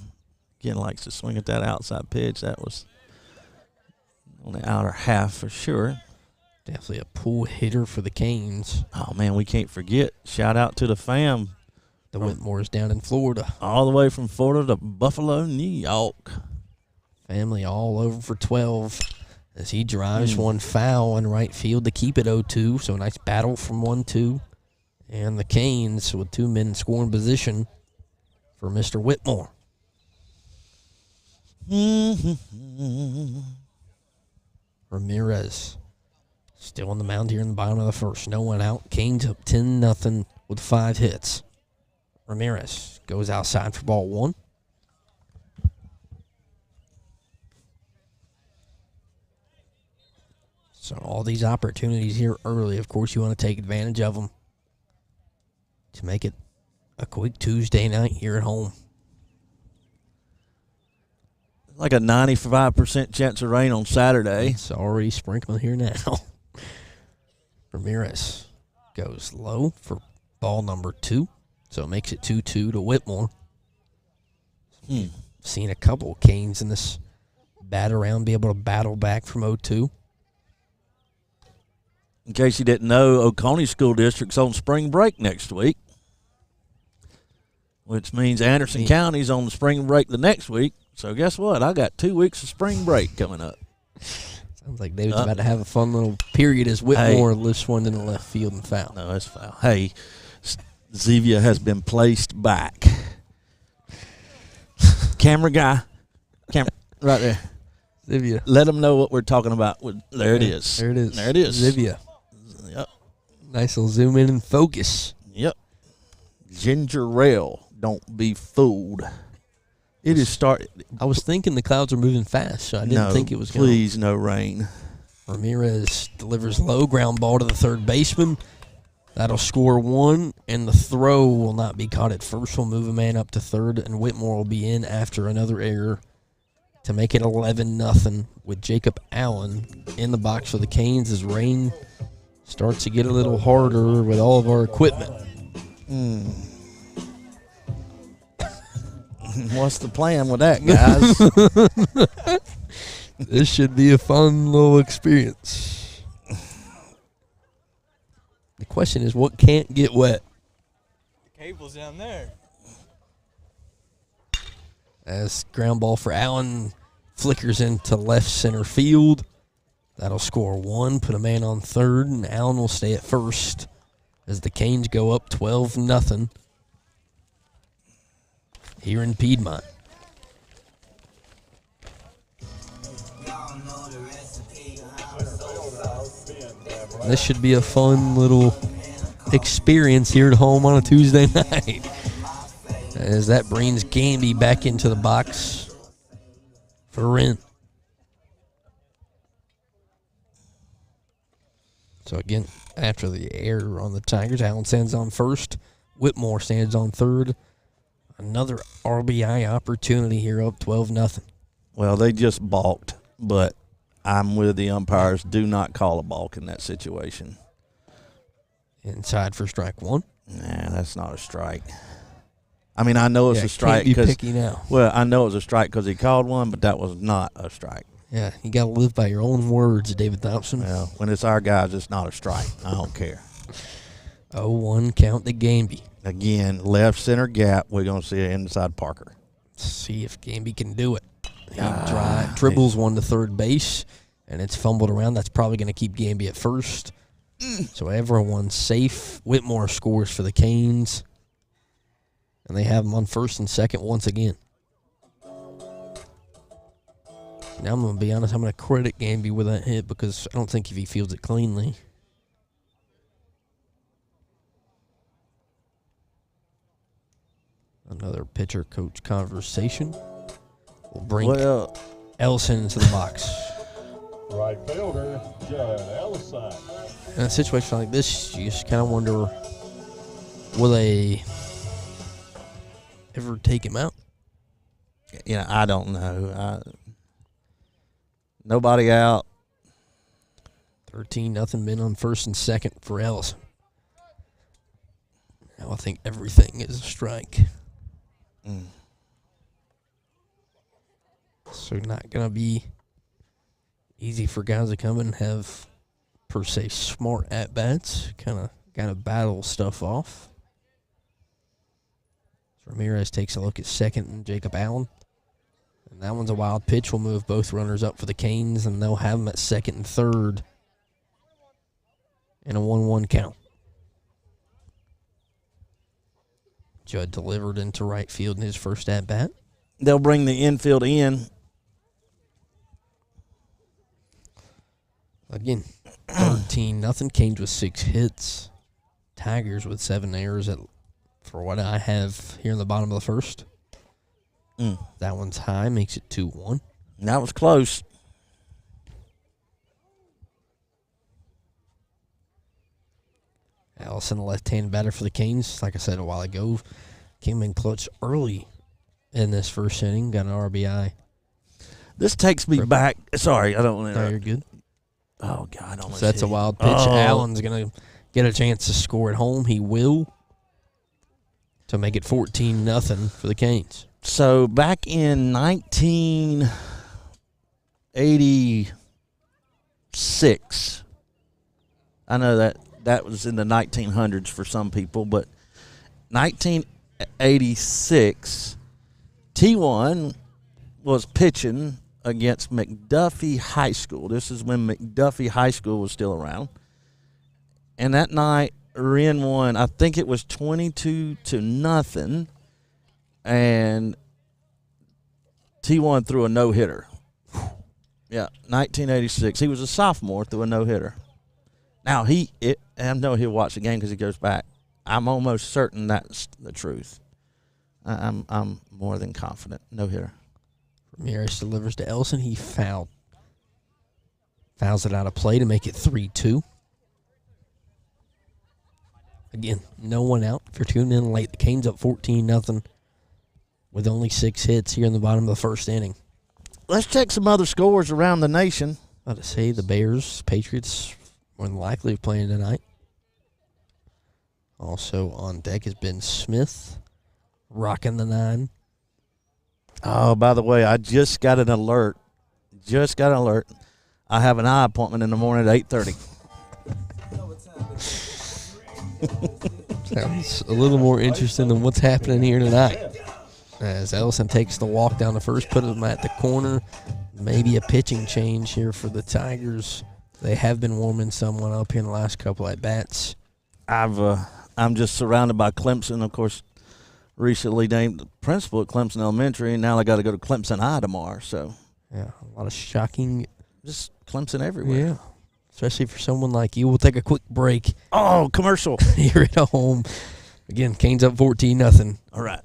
again, likes to swing at that outside pitch. That was on the outer half for sure. Definitely a pull hitter for the Canes. Oh, man, we can't forget. Shout out to the fam. The Whitmores down in Florida. All the way from Florida to Buffalo, New York. Family all over for 12 as he drives one foul in right field to keep it 0-2. So a nice battle from 1-2. And the Canes with 2 men in scoring position for Mr. Whitmore. Ramirez still on the mound here in the bottom of the first. No one out. Canes up 10-0 with 5 hits. Ramirez goes outside for ball 1. So all these opportunities here early, of course, you want to take advantage of them to make it a quick Tuesday night here at home. Like a 95% chance of rain on Saturday. It's already sprinkling here now. Ramirez goes low for ball number 2. So it makes it 2-2 to Whitmore. Seen a couple of Canes in this bat around be able to battle back from 0-2. In case you didn't know, Oconee School District's on spring break next week, which means Anderson County's on the spring break the next week. So guess what? I got 2 weeks of spring break coming up. Sounds like David's about to have a fun little period as Whitmore lifts one in the left field and foul. No, that's foul. Hey, Zevia has been placed back. Camera guy. Camera right there. Zevia. Let them know what we're talking about. There it is. There it is. There it is. Zevia. Yep. Nice little zoom in and focus. Yep. Ginger rail. Don't be fooled. It is started. I was thinking the clouds are moving fast, so I didn't think it was going to. Please, no rain. Ramirez delivers low ground ball to the third baseman. That'll score 1, and the throw will not be caught at first. We'll move a man up to third, and Whitmore will be in after another error to make it 11-0 with Jacob Allen in the box for the Canes as rain starts to get a little harder with all of our equipment. What's the plan with that, guys? This should be a fun little experience. The question is, what can't get wet? The cable's down there. As ground ball for Allen flickers into left center field. That'll score 1, put a man on third, and Allen will stay at first as the Canes go up 12-0 here in Piedmont. This should be a fun little experience here at home on a Tuesday night. As that brings Gamby back into the box for Wren. So again, after the error on the Tigers, Allen stands on first. Whitmore stands on third. Another RBI opportunity here up 12-0. Well, they just balked, but I'm with the umpires. Do not call a balk in that situation. Inside for strike 1. Nah, that's not a strike. I mean, I know it's a strike because because I know it was a strike because he called one, but that was not a strike. Yeah, you got to live by your own words, David Thompson. Well, when it's our guys, it's not a strike. I don't care. 0-1 count to Gamby. Again, left center gap. We're going to see an inside Parker. See if Gamby can do it. He dribbles one to third base, and it's fumbled around. That's probably going to keep Gamby at first. So everyone's safe. Whitmore scores for the Canes, and they have him on first and second once again. Now I'm going to be honest. I'm going to credit Gamby with that hit because I don't think if he fields it cleanly. Another pitcher-coach conversation. We'll bring Ellison into the box. Right fielder, Judd Ellison. In a situation like this, you just kind of wonder, will they ever take him out? Yeah, I don't know. Nobody out. 13-0 men on first and second for Ellison. Now I think everything is a strike. So not going to be easy for guys to come and have, per se, smart at-bats. Kind of got to battle stuff off. So Ramirez takes a look at second and Jacob Allen. And that one's a wild pitch. Will move both runners up for the Canes, and they'll have them at second and third in a 1-1 count. Judd delivered into right field in his first at-bat. They'll bring the infield in. Again, 13-0. Canes with 6 hits. Tigers with 7 errors for what I have here in the bottom of the first. That one's high, makes it 2-1. That was close. Allison, a left-handed batter for the Canes. Like I said a while ago, came in clutch early in this first inning. Got an RBI. This takes me back. Sorry, I don't want to. No, you're good. Oh, God. So that's a wild pitch. Allen's going to get a chance to score at home. He will, to make it 14-0 for the Canes. So back in 1986, I know that was in the 1900s for some people, but 1986, T1 was pitching against McDuffie High School. This is when McDuffie High School was still around. And that night, Wren won, I think it was 22-0, and T1 threw a no-hitter. Yeah, 1986. He was a sophomore, threw a no-hitter. Now, I know he'll watch the game because he goes back. I'm almost certain that's the truth. I'm more than confident. No-hitter. Ramirez delivers to Ellison. He fouls it out of play to make it 3-2. Again, no one out. If you're tuning in late, the Canes up 14-0 with only 6 hits here in the bottom of the first inning. Let's check some other scores around the nation. About to say the Bears, Patriots, more than likely playing tonight. Also on deck has Ben Smith, rocking the 9. Oh, by the way, I just got an alert. I have an eye appointment in the morning at 8:30. Sounds a little more interesting than what's happening here tonight. As Ellison takes the walk down the first, put him at the corner. Maybe a pitching change here for the Tigers. They have been warming someone up here in the last couple at bats. I'm just surrounded by Clemson, of course. Recently named principal at Clemson Elementary, and now I got to go to Clemson High tomorrow. So, yeah, a lot of shocking. Just Clemson everywhere. Yeah, especially for someone like you. We'll take a quick break. Oh, commercial here at home. Again, Canes up 14-0. All right.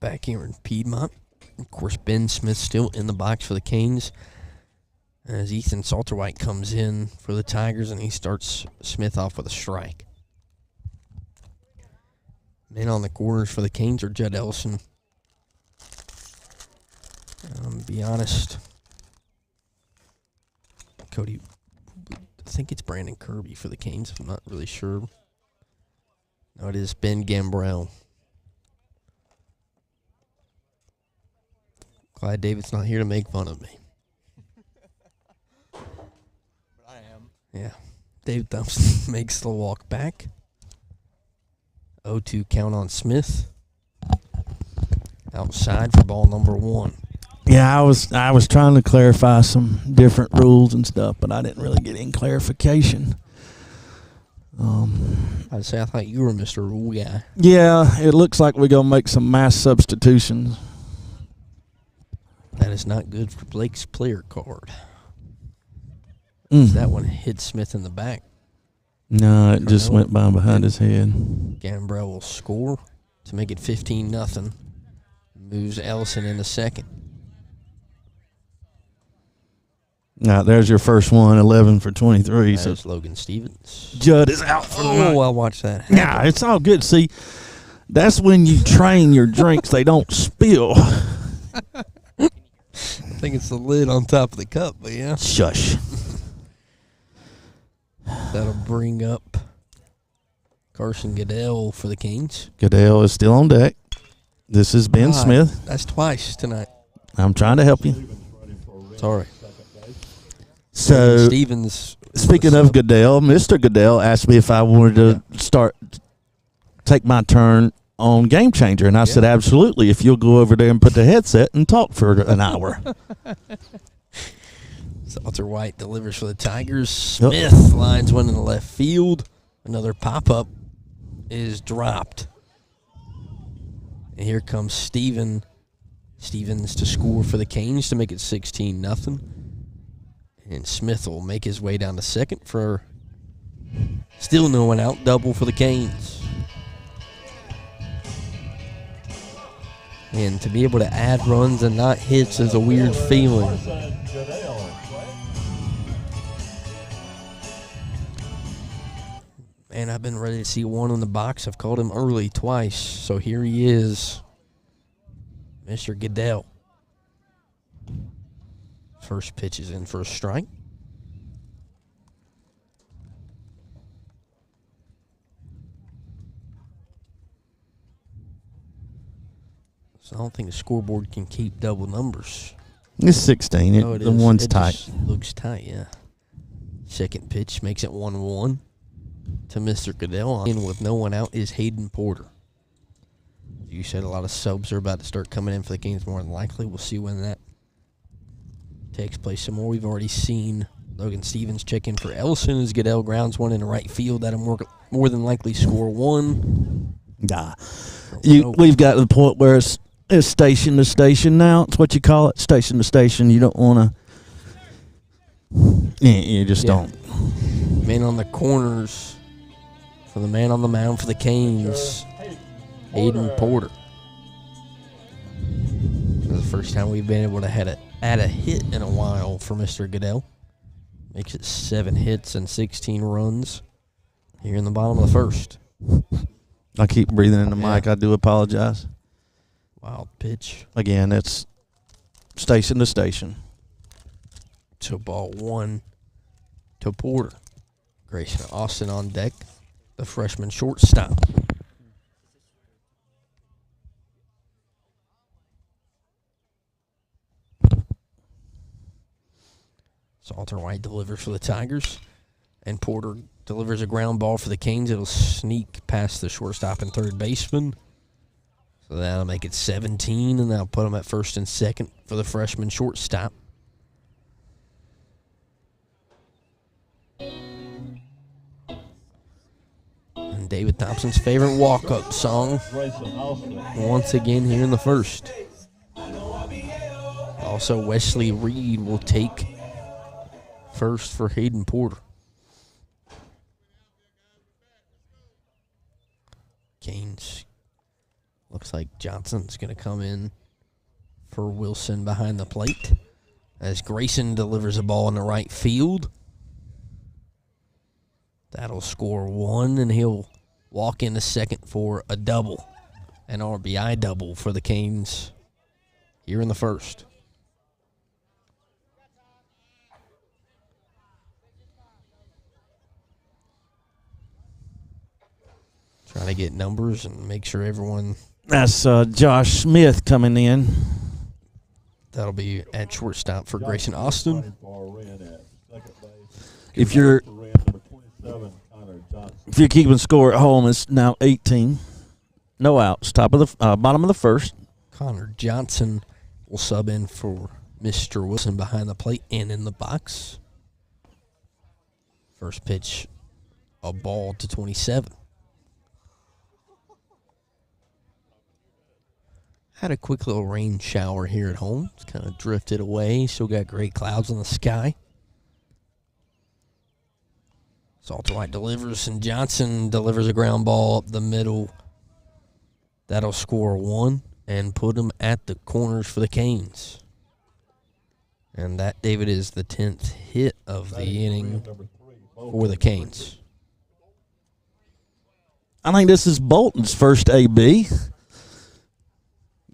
Back here in Piedmont. Of course, Ben Smith still in the box for the Canes as Ethan Salterwhite comes in for the Tigers, and he starts Smith off with a strike. Men on the corners for the Canes are Judd Ellison. Be honest, Cody, I think it's Brandon Kirby for the Canes. I'm not really sure. No, it is Ben Gambrell. Glad David's not here to make fun of me. But I am. Yeah. David Thompson makes the walk back. 0-2 count on Smith. Outside for ball number 1. Yeah, I was trying to clarify some different rules and stuff, but I didn't really get any clarification. I'd say I thought you were Mr. Rule Guy. Yeah, it looks like we're going to make some mass substitutions. That is not good for Blake's player card. That one hit Smith in the back. No, it just went by behind his head. Gambrell will score to make it 15-0. Moves Ellison into second. Now, there's your first one, 11 for 23. That So is Logan Stevens. Judd is out for the night. Oh, I'll watch that. Yeah, it's all good. See, that's when you train your drinks, they don't spill. I think it's the lid on top of the cup, but yeah. Shush. That'll bring up Carson Goodell for the Canes. Goodell is still on deck. This is Ben Smith. That's twice tonight. I'm trying to help you. Sorry. So, Stevens. speaking of Goodell, Mr. Goodell asked me if I wanted to take my turn on Game Changer, and I said absolutely if you'll go over there and put the headset and talk for an hour. Salterwhite delivers for the Tigers. Smith lines one in the left field. Another pop-up is dropped. And here comes Stevens to score for the Canes to make it 16-0. And Smith will make his way down to second for still no one out. Double for the Canes. And to be able to add runs and not hits is a weird feeling. Man, I've been ready to see one in the box. I've called him early twice. So here he is, Mr. Goodell. First pitch is in for a strike. So I don't think the scoreboard can keep double numbers. It's 16. The one's tight. Just looks tight, yeah. Second pitch makes it 1-1 to Mr. Goodell. In with no one out is Hayden Porter. You said a lot of subs are about to start coming in for the Canes more than likely. We'll see when that takes place some more. We've already seen Logan Stevens check in for Ellison as Goodell grounds one in the right field. That'll more than likely score one. Nah. We've got to the point where it's station to station now. It's what you call it, station to station. You don't want to. You just don't. Man on the corners for the man on the mound for the Canes, Hayden Porter. This is the first time we've been able to add a hit in a while for Mr. Goodell. Makes it 7 hits and 16 runs here in the bottom of the first. I keep breathing in the mic. I do apologize. Wild pitch. Again, it's station to station. To ball 1 to Porter. Grayson Austin on deck, the freshman shortstop. Salterwhite delivers for the Tigers, and Porter delivers a ground ball for the Canes. It'll sneak past the shortstop and third baseman. So that'll make it 17, and that'll put them at first and second for the freshman shortstop. And David Thompson's favorite walk-up song once again here in the first. Also, Wesley Reed will take first for Hayden Porter. Canes Looks like Johnson's going to come in for Wilson behind the plate as Grayson delivers a ball in the right field. That'll score 1, and he'll walk into second for a double. An RBI double for the Canes here in the first. Trying to get numbers and make sure everyone... That's Josh Smith coming in. That'll be at shortstop for Grayson Austin. If you're keeping score at home, it's now 18. No outs. Bottom of the first. Connor Johnson will sub in for Mr. Wilson behind the plate and in the box. First pitch, a ball to 27. Had a quick little rain shower here at home. It's kind of drifted away. Still got gray clouds in the sky. Salter White delivers, and Johnson delivers a ground ball up the middle. That'll score 1 and put him at the corners for the Canes. And that, David, is the 10th hit of the inning for the Canes. I think this is Bolton's first AB.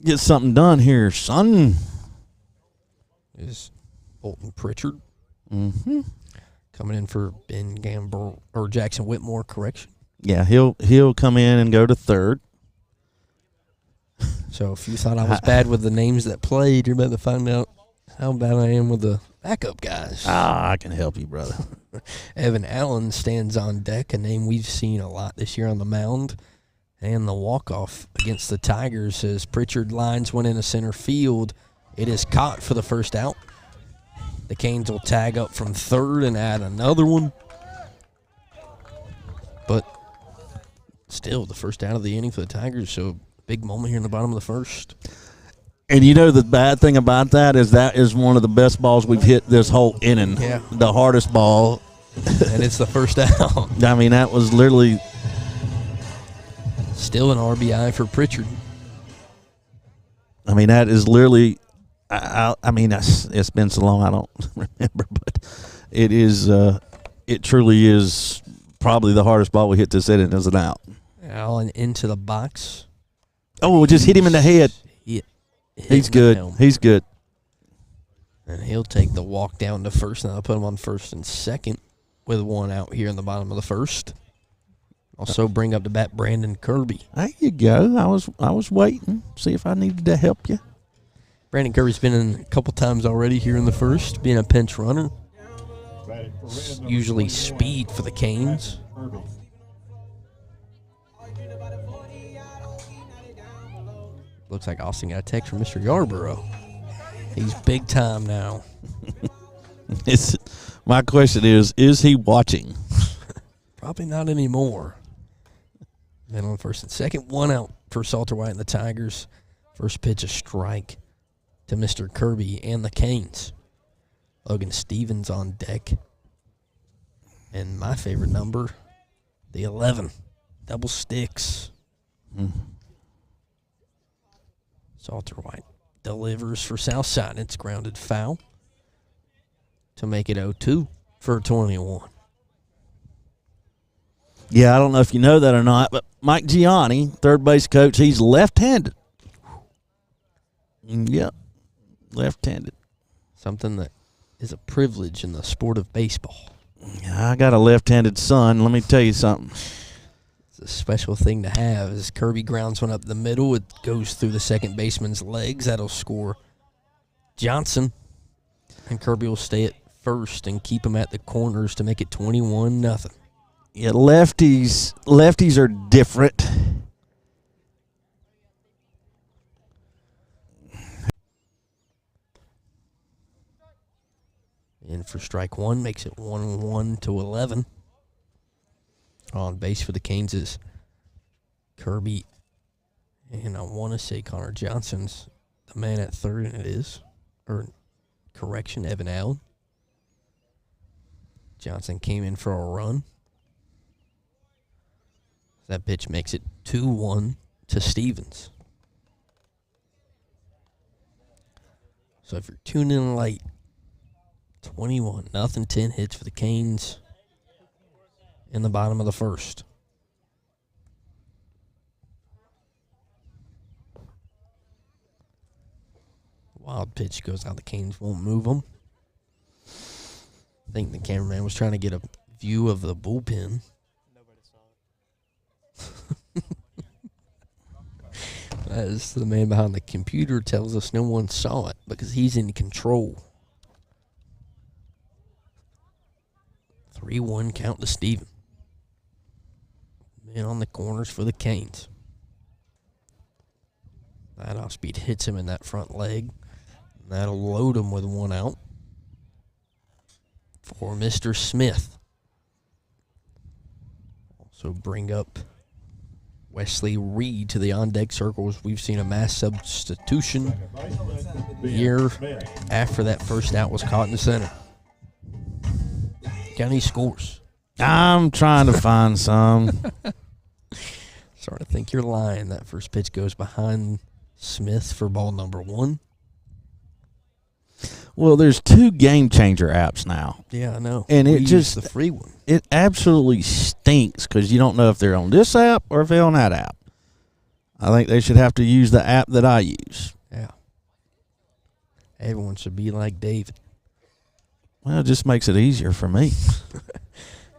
Get something done here, son. Is Bolton Pritchard Mm-hmm. coming in for Ben Gamble or Jackson Whitmore? Correction. Yeah, he'll come in and go to third. So if you thought I was bad with the names that played, you're about to find out how bad I am with the backup guys. I can help you, brother. Evan Allen stands on deck, a name we've seen a lot this year on the mound. And the walk-off against the Tigers as Pritchard lines one into center field. It is caught for the first out. The Canes will tag up from third and add another one. But still, the first out of the inning for the Tigers, so big moment here in the bottom of the first. And you know the bad thing about that is one of the best balls we've hit this whole inning. Yeah. The hardest ball. And it's the first out. I mean, that was literally... Still an RBI for Pritchard. I mean, that is literally... I mean, it's been so long I don't remember, but it is. It truly is probably the hardest ball we hit this inning as an out. Allen into the box. Oh, we just hit him in the head. He's good. He's good. And he'll take the walk down to first. Now I'll put him on first and second with one out here in the bottom of the first. Also bring up to bat Brandon Kirby. There you go. I was waiting. See if I needed to help you. Brandon Kirby's been in a couple times already here in the first, being a pinch runner. Usually speed for the Canes. Looks like Austin got a text from Mr. Yarborough. He's big time now. My question is he watching? Probably not anymore. Then on first and second, one out for Salter White and the Tigers. First pitch, a strike to Mr. Kirby and the Canes. Logan Stevens on deck. And my favorite number, the 11. Double sticks. Salter White delivers for Southside. It's grounded foul to make it 0-2 for 21. Yeah, I don't know if you know that or not, but Mike Gianni, third base coach, he's left-handed. Yep, left-handed. Something that is a privilege in the sport of baseball. I got a left-handed son. Let me tell you something. It's a special thing to have. As Kirby grounds one up the middle, it goes through the second baseman's legs. That'll score Johnson. And Kirby will stay at first and keep him at the corners to make it 21-0. Yeah, lefties are different. In for strike one, makes it 1-1 to 11. On base for the Canes is Kirby, and I want to say Connor Johnson's the man at third, and it is. Or, correction, Evan Allen. Johnson came in for a run. That pitch makes it 2-1 to Stevens. So if you're tuning in late, 21-0, 10 hits for the Canes in the bottom of the first. Wild pitch goes out. The Canes won't move them. I think the cameraman was trying to get a view of the bullpen. Nobody saw it. As the man behind the computer tells us, no one saw it because he's in control. 3-1 count to Steven. Man on the corners for the Canes. That off-speed hits him in that front leg. And that'll load him with one out for Mr. Smith. Also bring up Wesley Reed to the on-deck circles. We've seen a mass substitution here after that first out was caught in the center. Got any scores? I'm trying to find some. Starting to think you're lying. That first pitch goes behind Smith for ball number 1. Well, there's 2 game changer apps now. Yeah, I know. And We use the free one. It absolutely stinks because you don't know if they're on this app or if they're on that app. I think they should have to use the app that I use. Yeah. Everyone should be like David. Well, it just makes it easier for me.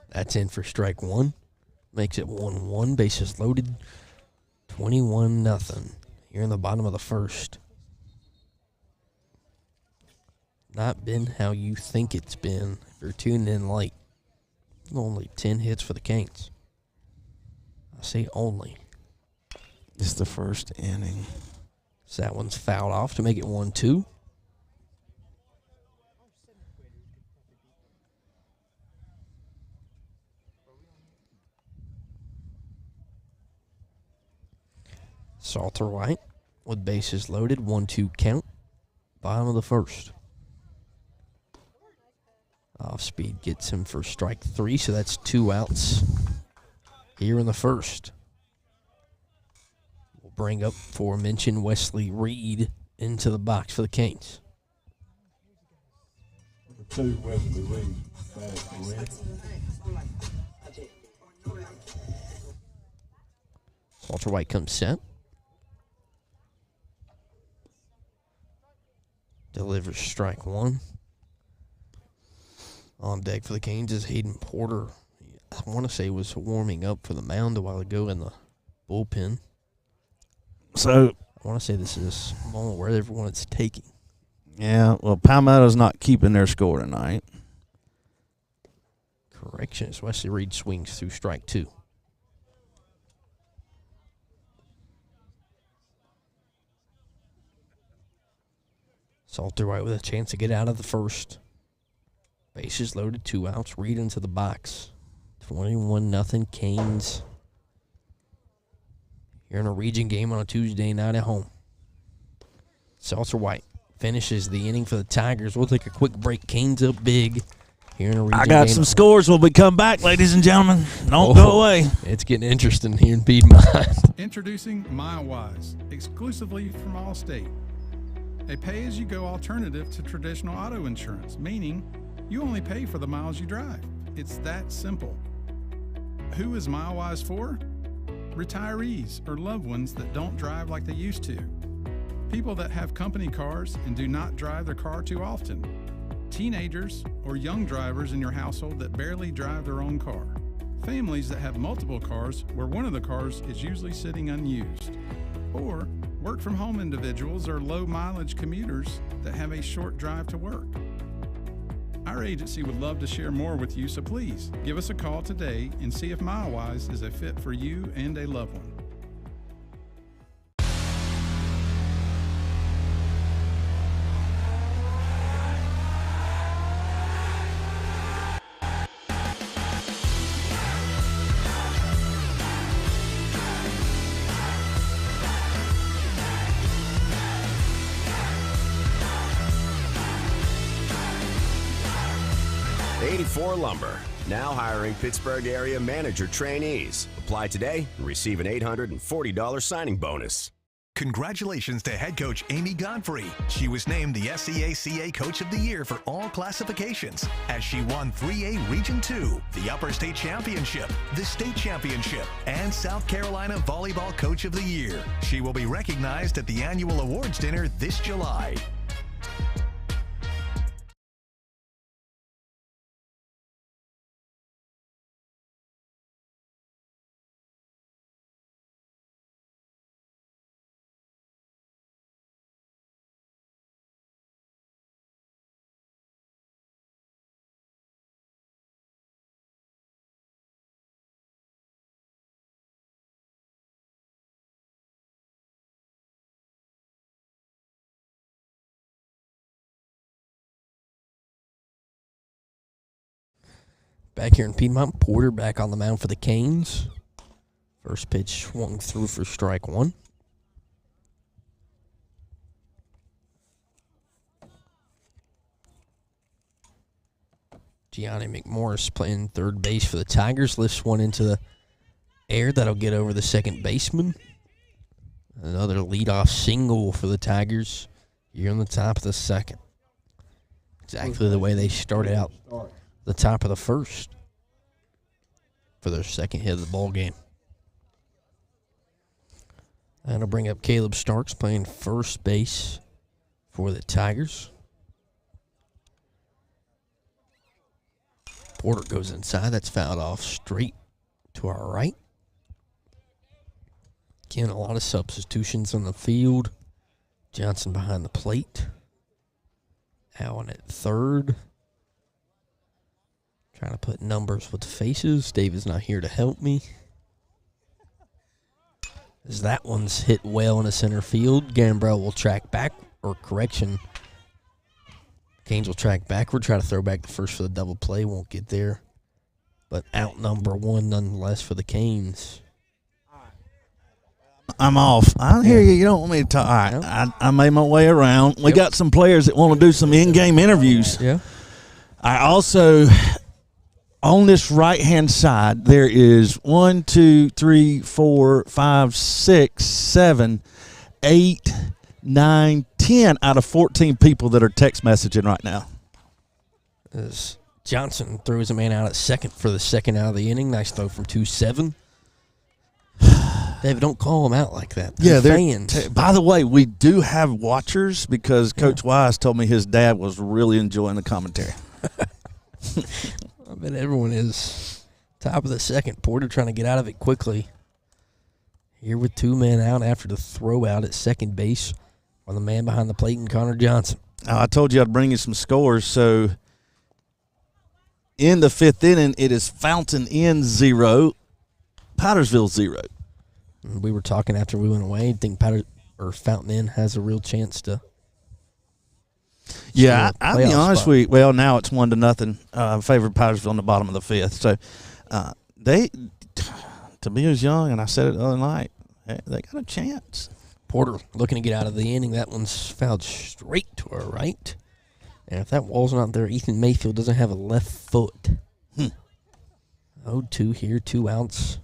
That's in for strike 1. Makes it 1-1. Bases loaded. 21-0. Here in the bottom of the first. Not been how you think it's been if you're tuning in late. Only 10 hits for the Canes. I say only. It's the first inning. So that one's fouled off to make it 1-2. Salter White with bases loaded. 1-2 count. Bottom of the first. Off speed gets him for strike 3, so that's 2 outs here in the first. We'll bring up aforementioned Wesley Reed into the box for the Canes. Number 2, Wesley Reed. Batting for Wren. Salter White comes set. Delivers strike 1. On deck for the Canes is Hayden Porter. I want to say was warming up for the mound a while ago in the bullpen. So I want to say this is a moment where everyone is taking. yeah, well, Palmetto's not keeping their score tonight. Correction is Wesley Reed swings through strike 2. Salter White with a chance to get out of the first. Bases loaded, 2 outs. Reed into the box. 21-0 Canes. You're in a region game on a Tuesday night at home. Salter White finishes the inning for the Tigers. We'll take a quick break. Canes up big here in a region I got game. some scores when we come back, ladies and gentlemen. Don't go away. It's getting interesting here in Piedmont. Introducing MileWise, exclusively from Allstate. A pay-as-you-go alternative to traditional auto insurance, meaning you only pay for the miles you drive. It's that simple. Who is MileWise for? Retirees or loved ones that don't drive like they used to. People that have company cars and do not drive their car too often. Teenagers or young drivers in your household that barely drive their own car. Families that have multiple cars where one of the cars is usually sitting unused. Or work-from-home individuals or low-mileage commuters that have a short drive to work. Our agency would love to share more with you, so please give us a call today and see if MileWise is a fit for you and a loved one. Lumber, now hiring Pittsburgh area manager trainees. Apply today and receive an $840 signing bonus. Congratulations to head coach Amy Godfrey. She was named the SCACA Coach of the Year for all classifications as she won 3A Region 2, the Upper State Championship, the State Championship, and South Carolina Volleyball Coach of the Year. She will be recognized at the annual awards dinner this July. Back here in Piedmont, Porter back on the mound for the Canes. First pitch swung through for strike one. Gianni McMorris playing third base for the Tigers. Lifts one into the air. That'll get over the second baseman. Another leadoff single for the Tigers here on the top of the second. Exactly the way they started out the top of the first for their second hit of the ball game. That'll bring up Caleb Starks playing first base for the Tigers. Porter goes inside. That's fouled off straight to our right. Again, a lot of substitutions on the field. Johnson behind the plate. Allen at third. Trying to put numbers with faces. David's not here to help me. As that one's hit well in the center field. Gambrell will track back, or correction. Canes will track backward, try to throw back the first for the double play. Won't get there. But out number one nonetheless for the Canes. I'm off. I hear you. You don't want me to talk. All right. Yep. I made my way around. We got some players that want to do some in-game interviews. Yeah. I also, on this right-hand side, there is 1, 2, 3, 4, 5, 6, 7, 8, 9, 10 out of 14 people that are text messaging right now. As Johnson throws a man out at second for the second out of the inning. Nice throw from 2-7. David, don't call them out like that. They're fans. By the way, we do have watchers because Coach Wise told me his dad was really enjoying the commentary. I bet everyone is. Top of the second. Porter trying to get out of it quickly. Here with two men out after the throw out at second base on the man behind the plate and Connor Johnson. I told you I'd bring you some scores. So in the fifth inning, it is Fountain Inn 0, Powdersville 0. We were talking after we went away. I think Fountain Inn has a real chance to. Yeah, I'll be honest with you. Well, now it's 1-0. Favored Powdersville in the bottom of the fifth. So they, to be as young, and I said it the other night, they got a chance. Porter looking to get out of the inning. That one's fouled straight to our right. And if that wall's not there, Ethan Mayfield doesn't have a left foot. 0-2 here, 2 outs.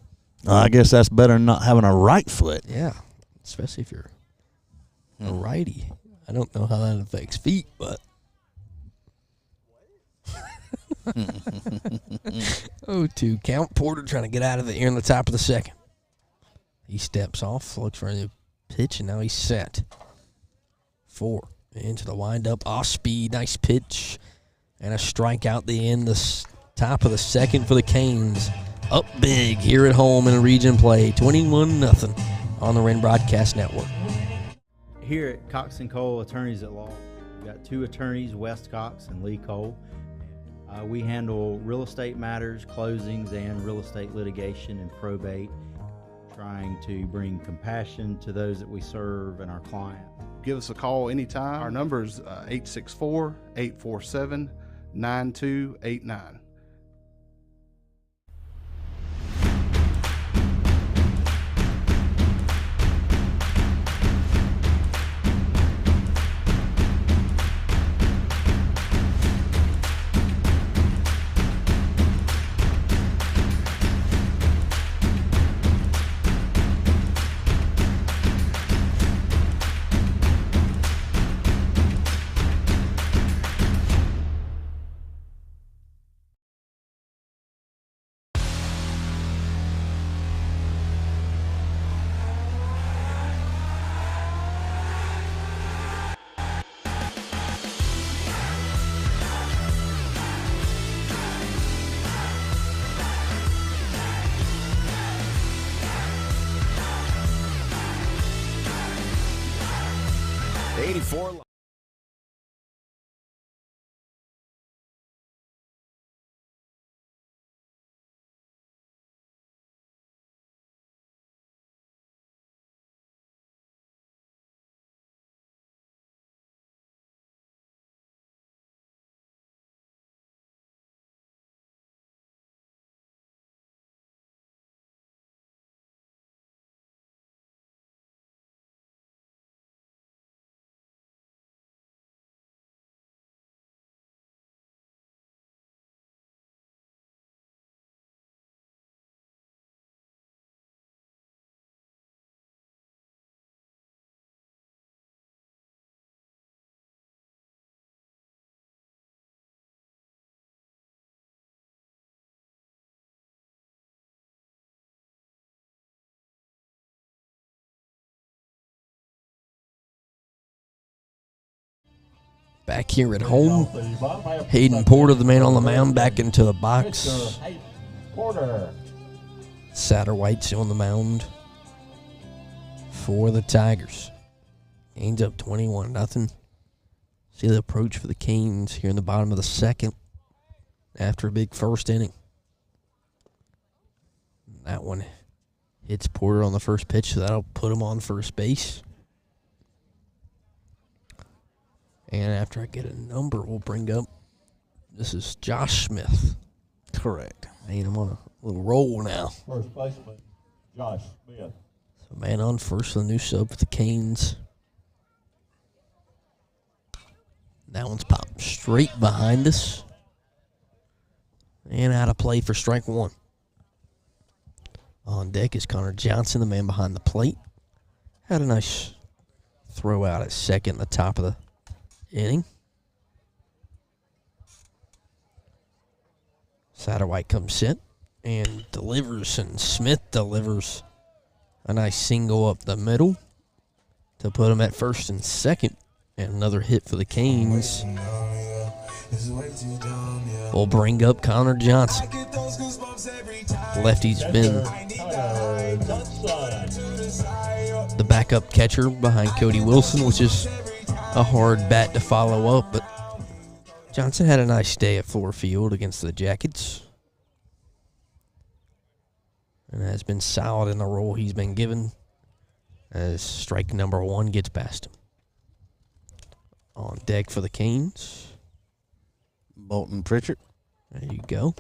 I guess that's better than not having a right foot. Yeah, especially if you're a righty. I don't know how that affects feet, but. 0-2 count. Porter trying to get out of the air in the top of the second. He steps off, looks for a new pitch, and now he's set. 4 into the windup. Off speed, nice pitch, and a strikeout the end. The top of the second for the Canes. Up big here at home in a region play, 21-0 on the Wren Broadcast Network. Here at Cox & Cole Attorneys at Law, we've got 2 attorneys, West Cox and Lee Cole. We handle real estate matters, closings, and real estate litigation and probate, trying to bring compassion to those that we serve and our client. Give us a call anytime. Our number is 864-847-9289. 4 Back here at home, Hayden Porter, the man on the mound, back into the box. Satterwhite's on the mound for the Tigers. Canes up 21-0. See the approach for the Canes here in the bottom of the second after a big first inning. That one hits Porter on the first pitch, so that'll put him on first base. And after I get a number, we'll bring up, this is Josh Smith. Correct. Man, I'm on a little roll now. First baseman, Josh Smith. So man on first, the new sub for the Canes. That one's popped straight behind us. And out of play for strike one. On deck is Connor Johnson, the man behind the plate. Had a nice throw out at second, the top of the inning. Satterwhite comes in and delivers, and Smith delivers a nice single up the middle to put him at first and second. And another hit for the Canes will bring up Connor Johnson. Lefty's been the backup catcher behind Cody Wilson, which is a hard bat to follow up, but Johnson had a nice day at Ford Field against the Jackets and has been solid in the role he's been given as strike number one gets past him. On deck for the Canes, Bolton Pritchard. There you go.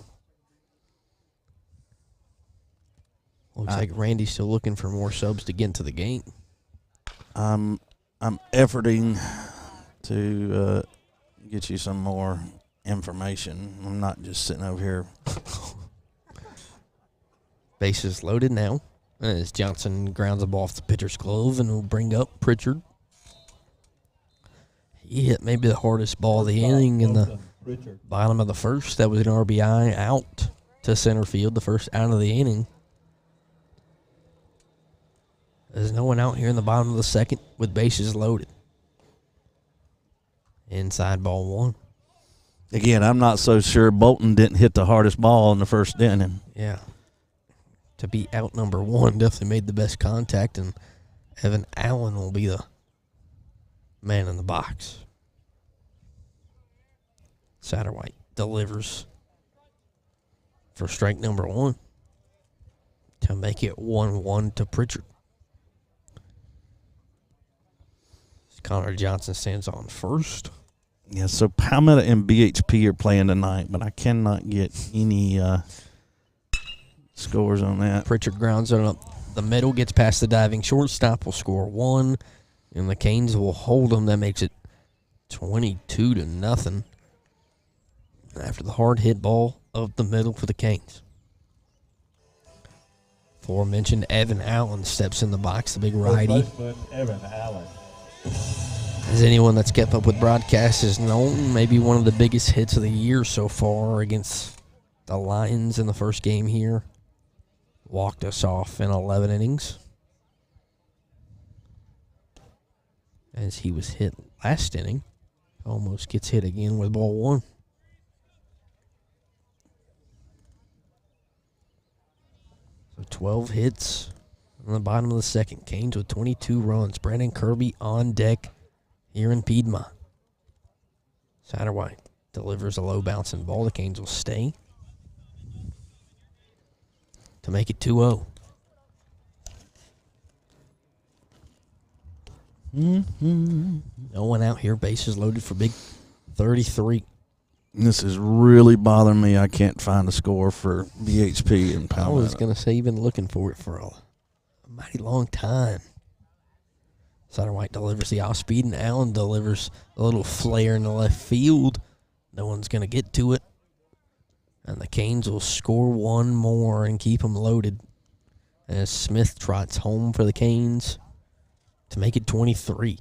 Looks like Randy's still looking for more subs to get into the game. I'm efforting to get you some more information. I'm not just sitting over here. Bases loaded now as Johnson grounds the ball off the pitcher's glove and will bring up Pritchard. He hit maybe the hardest ball of the inning in the bottom of the first. That was an RBI out to center field, the first out of the inning. There's no one out here in the bottom of the second with bases loaded. Inside ball one. Again, I'm not so sure Bolton didn't hit the hardest ball in the first inning. Yeah. To be out number one, definitely made the best contact, and Evan Allen will be the man in the box. Satterwhite delivers for strike number one to make it 1-1 to Pritchard. Connor Johnson stands on first. Yeah, so Palmetto and BHP are playing tonight, but I cannot get any scores on that. Pritchard grounds it up the middle, gets past the diving shortstop, will score one, and the Canes will hold them. That makes it 22-0 after the hard hit ball of the middle for the Canes. Aforementioned Evan Allen steps in the box, the big righty. Evan Allen. As anyone that's kept up with broadcasts has known, maybe one of the biggest hits of the year so far against the Lions in the first game here. Walked us off in 11 innings. As he was hit last inning. Almost gets hit again with ball one. So 12 hits on the bottom of the second. Canes with 22 runs. Brandon Kirby on deck here in Piedmont. Satterwhite delivers a low bouncing ball. The Canes will stay to make it 2-0. No one out here. Bases loaded for big 33. This is really bothering me. I can't find a score for BHP and I Palmetto. was going to say you've been looking for it for a mighty long time. Satterwhite delivers the off speed, and Allen delivers a little flare in the left field. No one's going to get to it. And the Canes will score one more and keep them loaded as Smith trots home for the Canes to make it 23.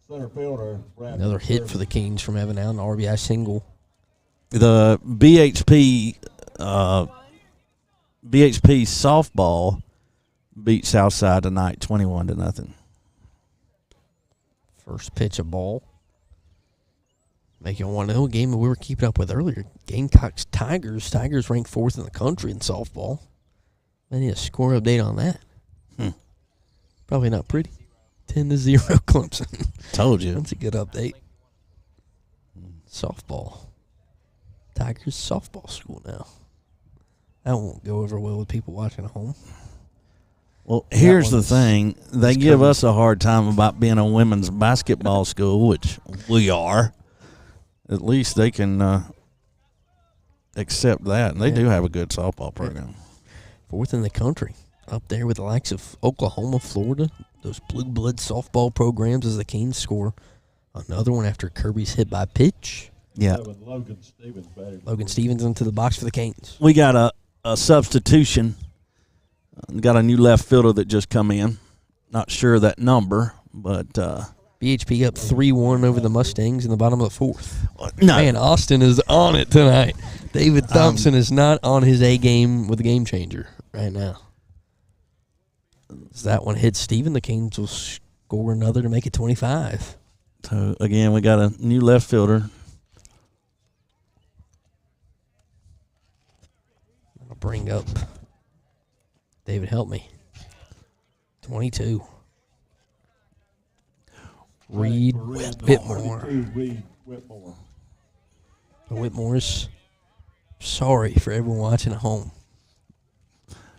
Center fielder, Another hit for the Canes from Evan Allen, RBI single. The BHP softball beat Southside tonight 21-0. First pitch of ball. Making 1-0, a game that we were keeping up with earlier. Gamecocks Tigers. Tigers ranked 4th in the country in softball. I need a score update on that. Probably not pretty. 10-0 Clemson. Told you. That's a good update. Softball. Tigers softball school now. That won't go over well with people watching at home. Well, here's the thing. They give us a hard time about being a women's basketball school, which we are. At least they can accept that. And they do have a good softball program. 4th in the country. Up there with the likes of Oklahoma, Florida. Those blue blood softball programs as the Canes score another one after Kirby's hit by pitch. Yeah. Logan Stevens into the box for the Canes. We got a substitution. Got a new left fielder that just come in. Not sure that number, but BHP up 3-1 over the Mustangs in the bottom of the 4th. No. Man, Austin is on it tonight. David Thompson is not on his A game with a game changer right now. As that one hits Steven, the Canes will score another to make it 25. So, again, we got a new left fielder. I'll bring up David, help me. 22. Reed Whitmore. Whitmore's sorry for everyone watching at home.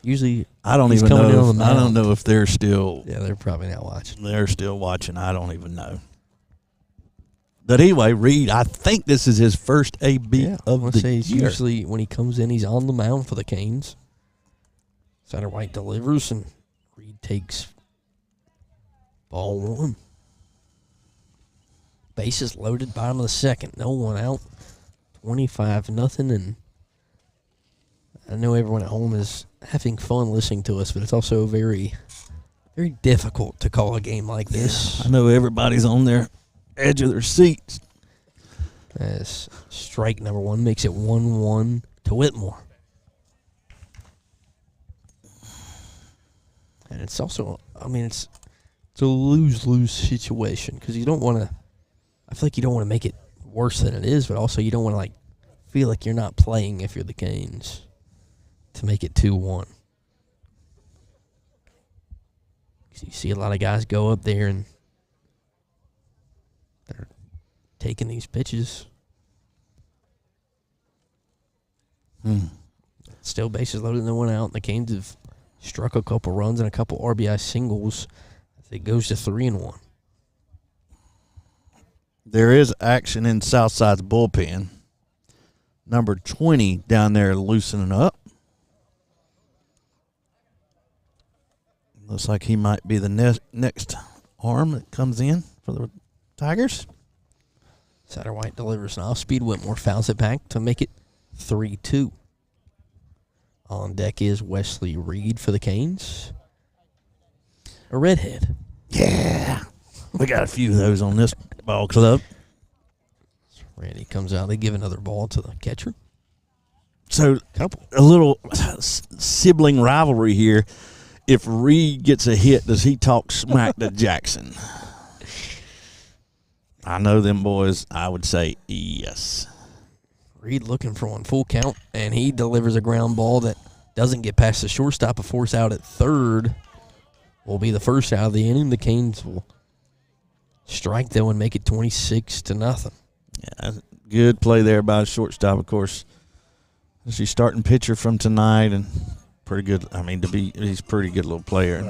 Usually, I don't even know. I don't know if they're still. Yeah, they're probably not watching. They're still watching. I don't even know. But anyway, Reed, I think this is his first AB of the year. Usually when he comes in, he's on the mound for the Canes. Satterwhite delivers, and Reed takes ball 1. Bases loaded, bottom of the 2nd. No one out. 25-0, and I know everyone at home is having fun listening to us, but it's also very, very difficult to call a game like this. I know everybody's on their edge of their seats. As strike number 1 makes it 1-1 to Whitmore. And it's also, it's a lose-lose situation because you don't want to, I feel like you don't want to make it worse than it is, but also you don't want to feel like you're not playing if you're the Canes to make it 2-1. You see a lot of guys go up there and they're taking these pitches. Still bases loaded, no one out. The Canes have struck a couple runs and a couple RBI singles. It goes to 3-1. There is action in Southside's bullpen. Number 20 down there loosening up. Looks like he might be the next arm that comes in for the Tigers. Satterwhite delivers an off-speed. Whitmore fouls it back to make it 3-2. On deck is Wesley Reed for the Canes. A redhead. Yeah. We got a few of those on this ball club. Randy comes out. They give another ball to the catcher. So, a little sibling rivalry here. If Reed gets a hit, does he talk smack to Jackson? I know them boys. I would say yes. Reed looking for one full count, and he delivers a ground ball that doesn't get past the shortstop before it's out at third. will be the first out of the inning. The Canes will strike, though, and make it 26-0. Yeah, good play there by the shortstop, of course. She's starting pitcher from tonight, and pretty good. I mean, he's a pretty good little player.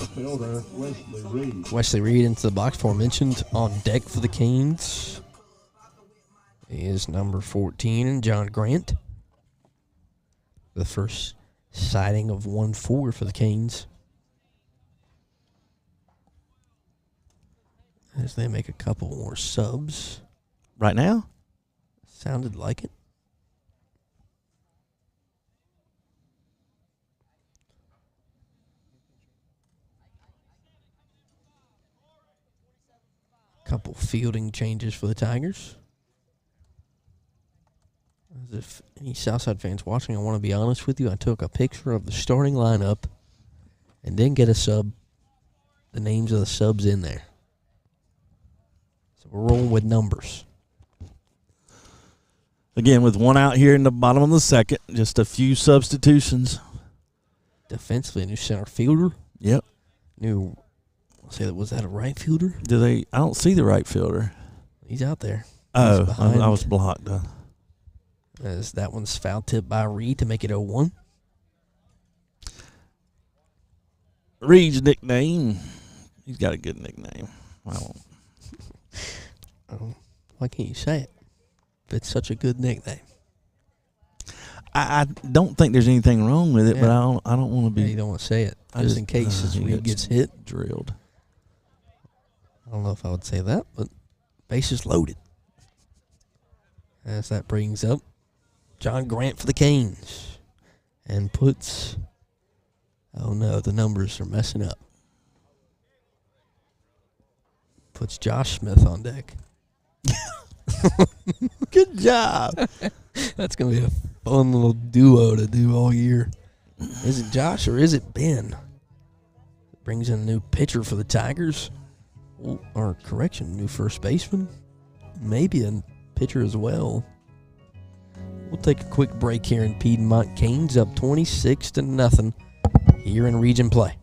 Wesley Reed into the box, aforementioned, on deck for the Canes is number 14, and John Grant. The first sighting of 1-4 for the Canes, as they make a couple more subs. Right now? Sounded like it. Couple fielding changes for the Tigers. As if any Southside fans watching, I want to be honest with you, I took a picture of the starting lineup and didn't get the names of the subs in there. So we're rolling with numbers. Again, with one out here in the bottom of the second, just a few substitutions. Defensively, a new center fielder. Yep. Was that a right fielder? I don't see the right fielder. He's out there. Oh, I was blocked. As that one's foul tipped by Reed to make it 0-1. Reed's nickname. He's got a good nickname. I won't. Why can't you say it if it's such a good nickname? I don't think there's anything wrong with it, but I don't want to be. Yeah, you don't want to say it just in case Reed gets hit. Drilled. I don't know if I would say that, but bases loaded. As that brings up John Grant for the Canes and puts, oh no, the numbers are messing up. Puts Josh Smith on deck. Good job. That's going to be a fun little duo to do all year. Is it Josh or is it Ben? Brings in a new pitcher for the Tigers. Or correction, new first baseman. Maybe a pitcher as well. We'll take a quick break here in Piedmont. Canes up 26-0 here in region play.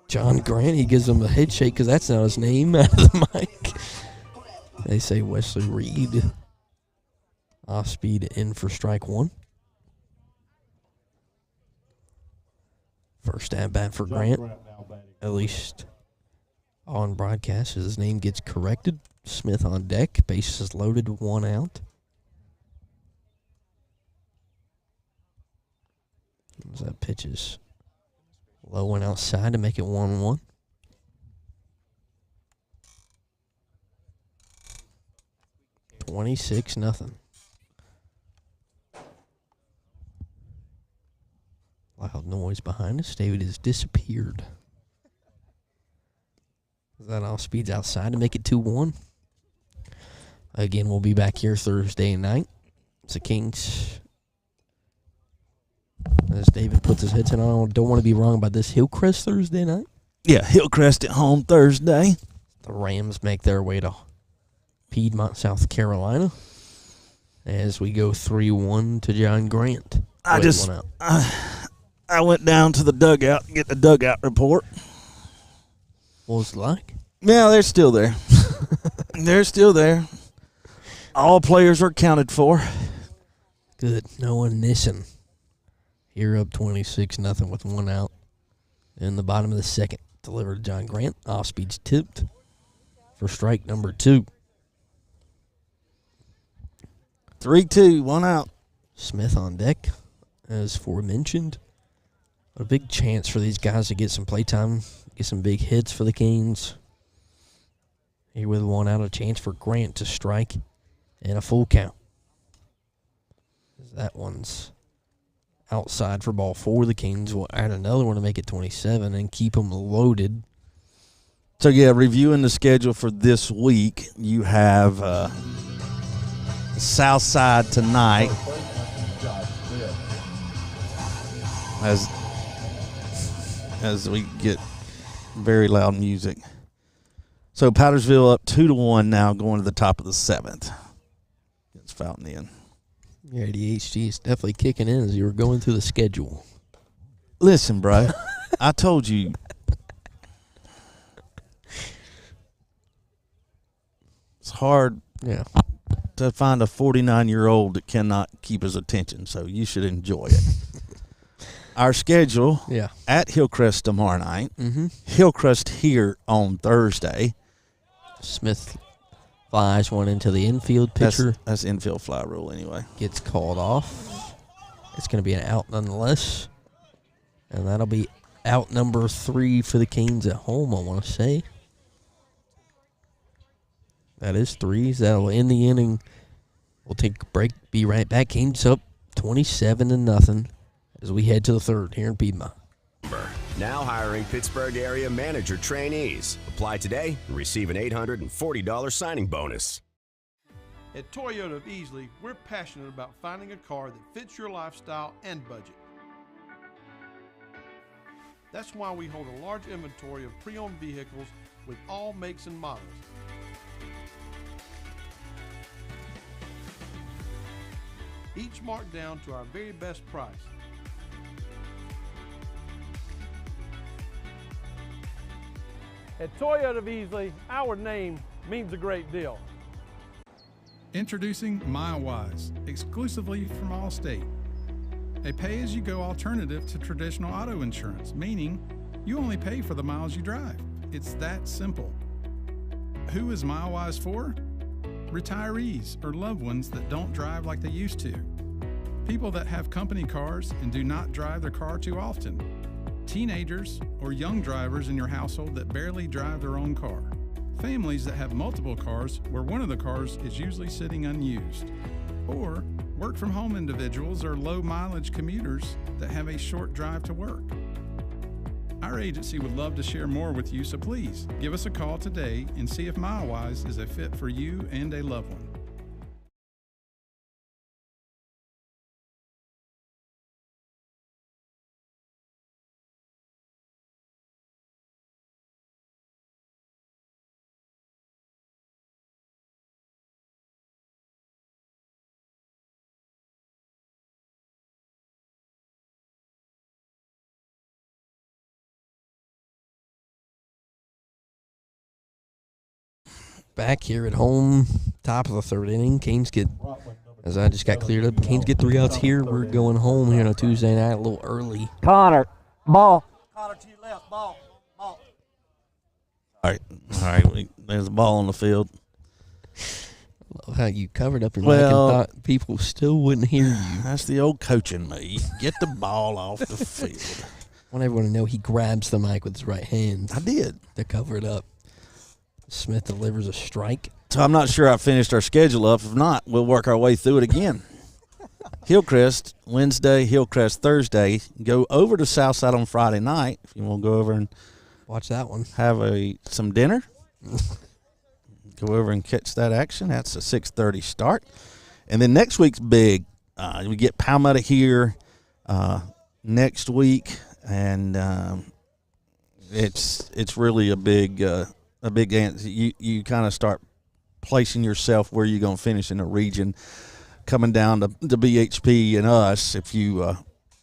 John Grant, he gives him a head shake because that's not his name out of the mic. They say Wesley Reed. Off speed in for strike one. First at bat for Grant. At least on broadcast, his name gets corrected. Smith on deck. Bases loaded, 1 out. As that pitches low and outside to make it 1-1. $26-0. Loud noise behind us. David has disappeared. That off speeds outside to make it 2-1. Again, we'll be back here Thursday night. It's the Kings. As David puts his headset on, don't want to be wrong about this. Hillcrest Thursday night. Yeah, Hillcrest at home Thursday. The Rams make their way to Piedmont, South Carolina. As we go 3-1 to John Grant. I went down to the dugout to get the dugout report. What was it like? Yeah, they're still there. They're still there. All players are accounted for. Good. No one missing. Here up 26-0 with 1 out. In the bottom of the second. Delivered to John Grant. Off speed's tipped for strike number 2. 3-2, 1 out. Smith on deck, as forementioned. A big chance for these guys to get some playtime, get some big hits for the Canes. Here with 1 out, a chance for Grant to strike and a full count. That one's outside for ball 4. The Canes will add another one to make it 27 and keep them loaded. So, yeah, reviewing the schedule for this week, you have Southside tonight. As we get very loud music. So Powdersville up 2-1 now, going to the top of the 7th. It's Fountain Inn. Your ADHD is definitely kicking in as you were going through the schedule. Listen, bro, I told you. It's hard to find a 49-year-old that cannot keep his attention, so you should enjoy it. Our schedule at Hillcrest tomorrow night. Mm-hmm. Hillcrest here on Thursday. Smith flies one into the infield. Pitcher. That's infield fly rule anyway. Gets called off. It's going to be an out nonetheless. And that'll be out number 3 for the Canes at home, I want to say. That is 3s. That'll end the inning. We'll take a break. Be right back. Canes up 27-0. As we head to the 3rd here in Piedmont. Now hiring Pittsburgh area manager trainees. Apply today and receive an $840 signing bonus. At Toyota of Easley, we're passionate about finding a car that fits your lifestyle and budget. That's why we hold a large inventory of pre-owned vehicles with all makes and models. Each marked down to our very best price. At Toyota of Easley, our name means a great deal. Introducing MileWise, exclusively from Allstate. A pay-as-you-go alternative to traditional auto insurance, meaning you only pay for the miles you drive. It's that simple. Who is MileWise for? Retirees or loved ones that don't drive like they used to. People that have company cars and do not drive their car too often. Teenagers or young drivers in your household that barely drive their own car. Families that have multiple cars where one of the cars is usually sitting unused. Or work-from-home individuals or low-mileage commuters that have a short drive to work. Our agency would love to share more with you, so please give us a call today and see if MileWise is a fit for you and a loved one. back here at home, top of the third inning. Canes get, as I just got cleared up, Canes get 3 outs here. We're going home here on a Tuesday night a little early. Connor, ball. Connor to your left, ball. All right. There's a ball on the field. Love how you covered up your mic and thought people still wouldn't hear you. That's the old coaching me. Get the ball off the field. I want everyone to know he grabs the mic with his right hand. I did. To cover it up. Smith delivers a strike. So I'm not sure I finished our schedule up. If not, we'll work our way through it again. Hillcrest Wednesday, Hillcrest Thursday. Go over to Southside on Friday night if you want to go over and watch that one. Have some dinner. Go over and catch that action. That's a 6:30 start. And then next week's big. We get Palmetto here next week, and it's really a big answer. You kind of start placing yourself where you're going to finish in the region, coming down to BHP and us if you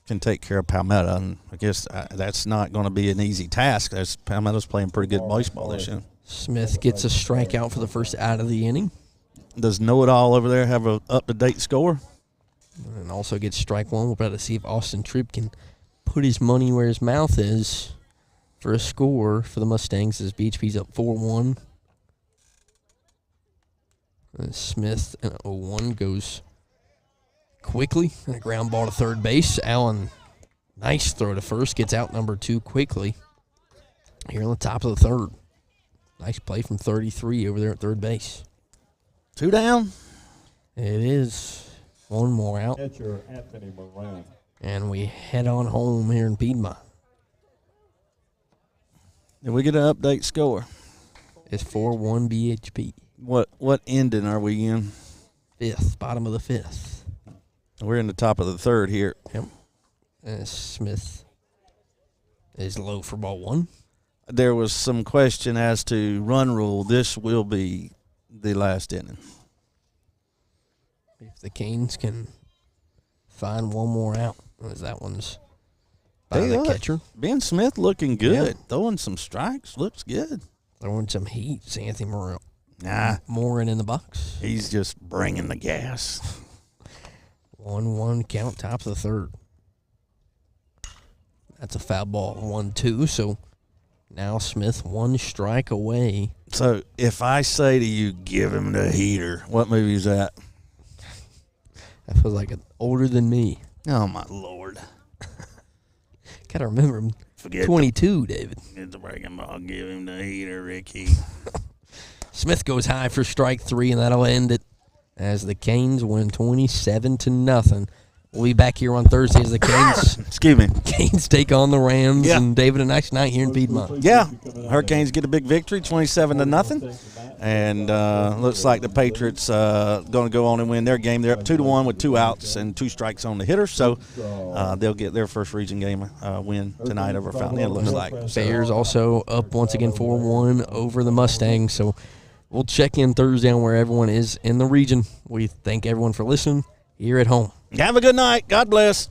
can take care of Palmetto. And I guess that's not going to be an easy task. Palmetto's playing pretty good baseball this year. Smith gets a strikeout for the first out of the inning. Does Know-It-All over there have a up-to-date score? And also gets strike one. We're about to see if Austin Tripp can put his money where his mouth is for a score for the Mustangs as BHP's up 4-1. Smith and 0-1 goes quickly. And a ground ball to third base. Allen, nice throw to first. Gets out number 2 quickly. Here on the top of the third. Nice play from 33 over there at third base. 2 down. It is. One more out. Catcher Anthony Moran. And we head on home here in Piedmont. Did we get an update score? It's 4-1 BHP. What ending are we in? 5th, bottom of the 5th. We're in the top of the third here. Yep. And Smith is low for ball 1. There was some question as to run rule. This will be the last inning. If the Canes can find one more out, as that one's by the catcher. Ben Smith looking good. Yeah. Throwing some strikes. Looks good. Throwing some heat. It's Anthony Morrell. Nah. Morin in the box. He's just bringing the gas. 1-1 count, top of the third. That's a foul ball. 1-2, so now Smith 1 strike away. So if I say to you, give him the heater, what movie is that? That feels like it's older than me. Oh, my Lord. Gotta remember him. 22, David. Get the break him. I'll give him the heater, Ricky. Smith goes high for strike 3, and that'll end it as the Canes win 27-0. We'll be back here on Thursday as the Canes. Excuse me. Canes take on the Rams, and David, a nice night here in Piedmont. Yeah, Hurricanes get a big victory, 27-0, and looks like the Patriots going to go on and win their game. They're up 2-1 with 2 outs and 2 strikes on the hitter, so they'll get their first region game win tonight over Fountain Inn. Looks like Bears also up once again 4-1 over the Mustangs. So we'll check in Thursday on where everyone is in the region. We thank everyone for listening here at home. Have a good night. God bless.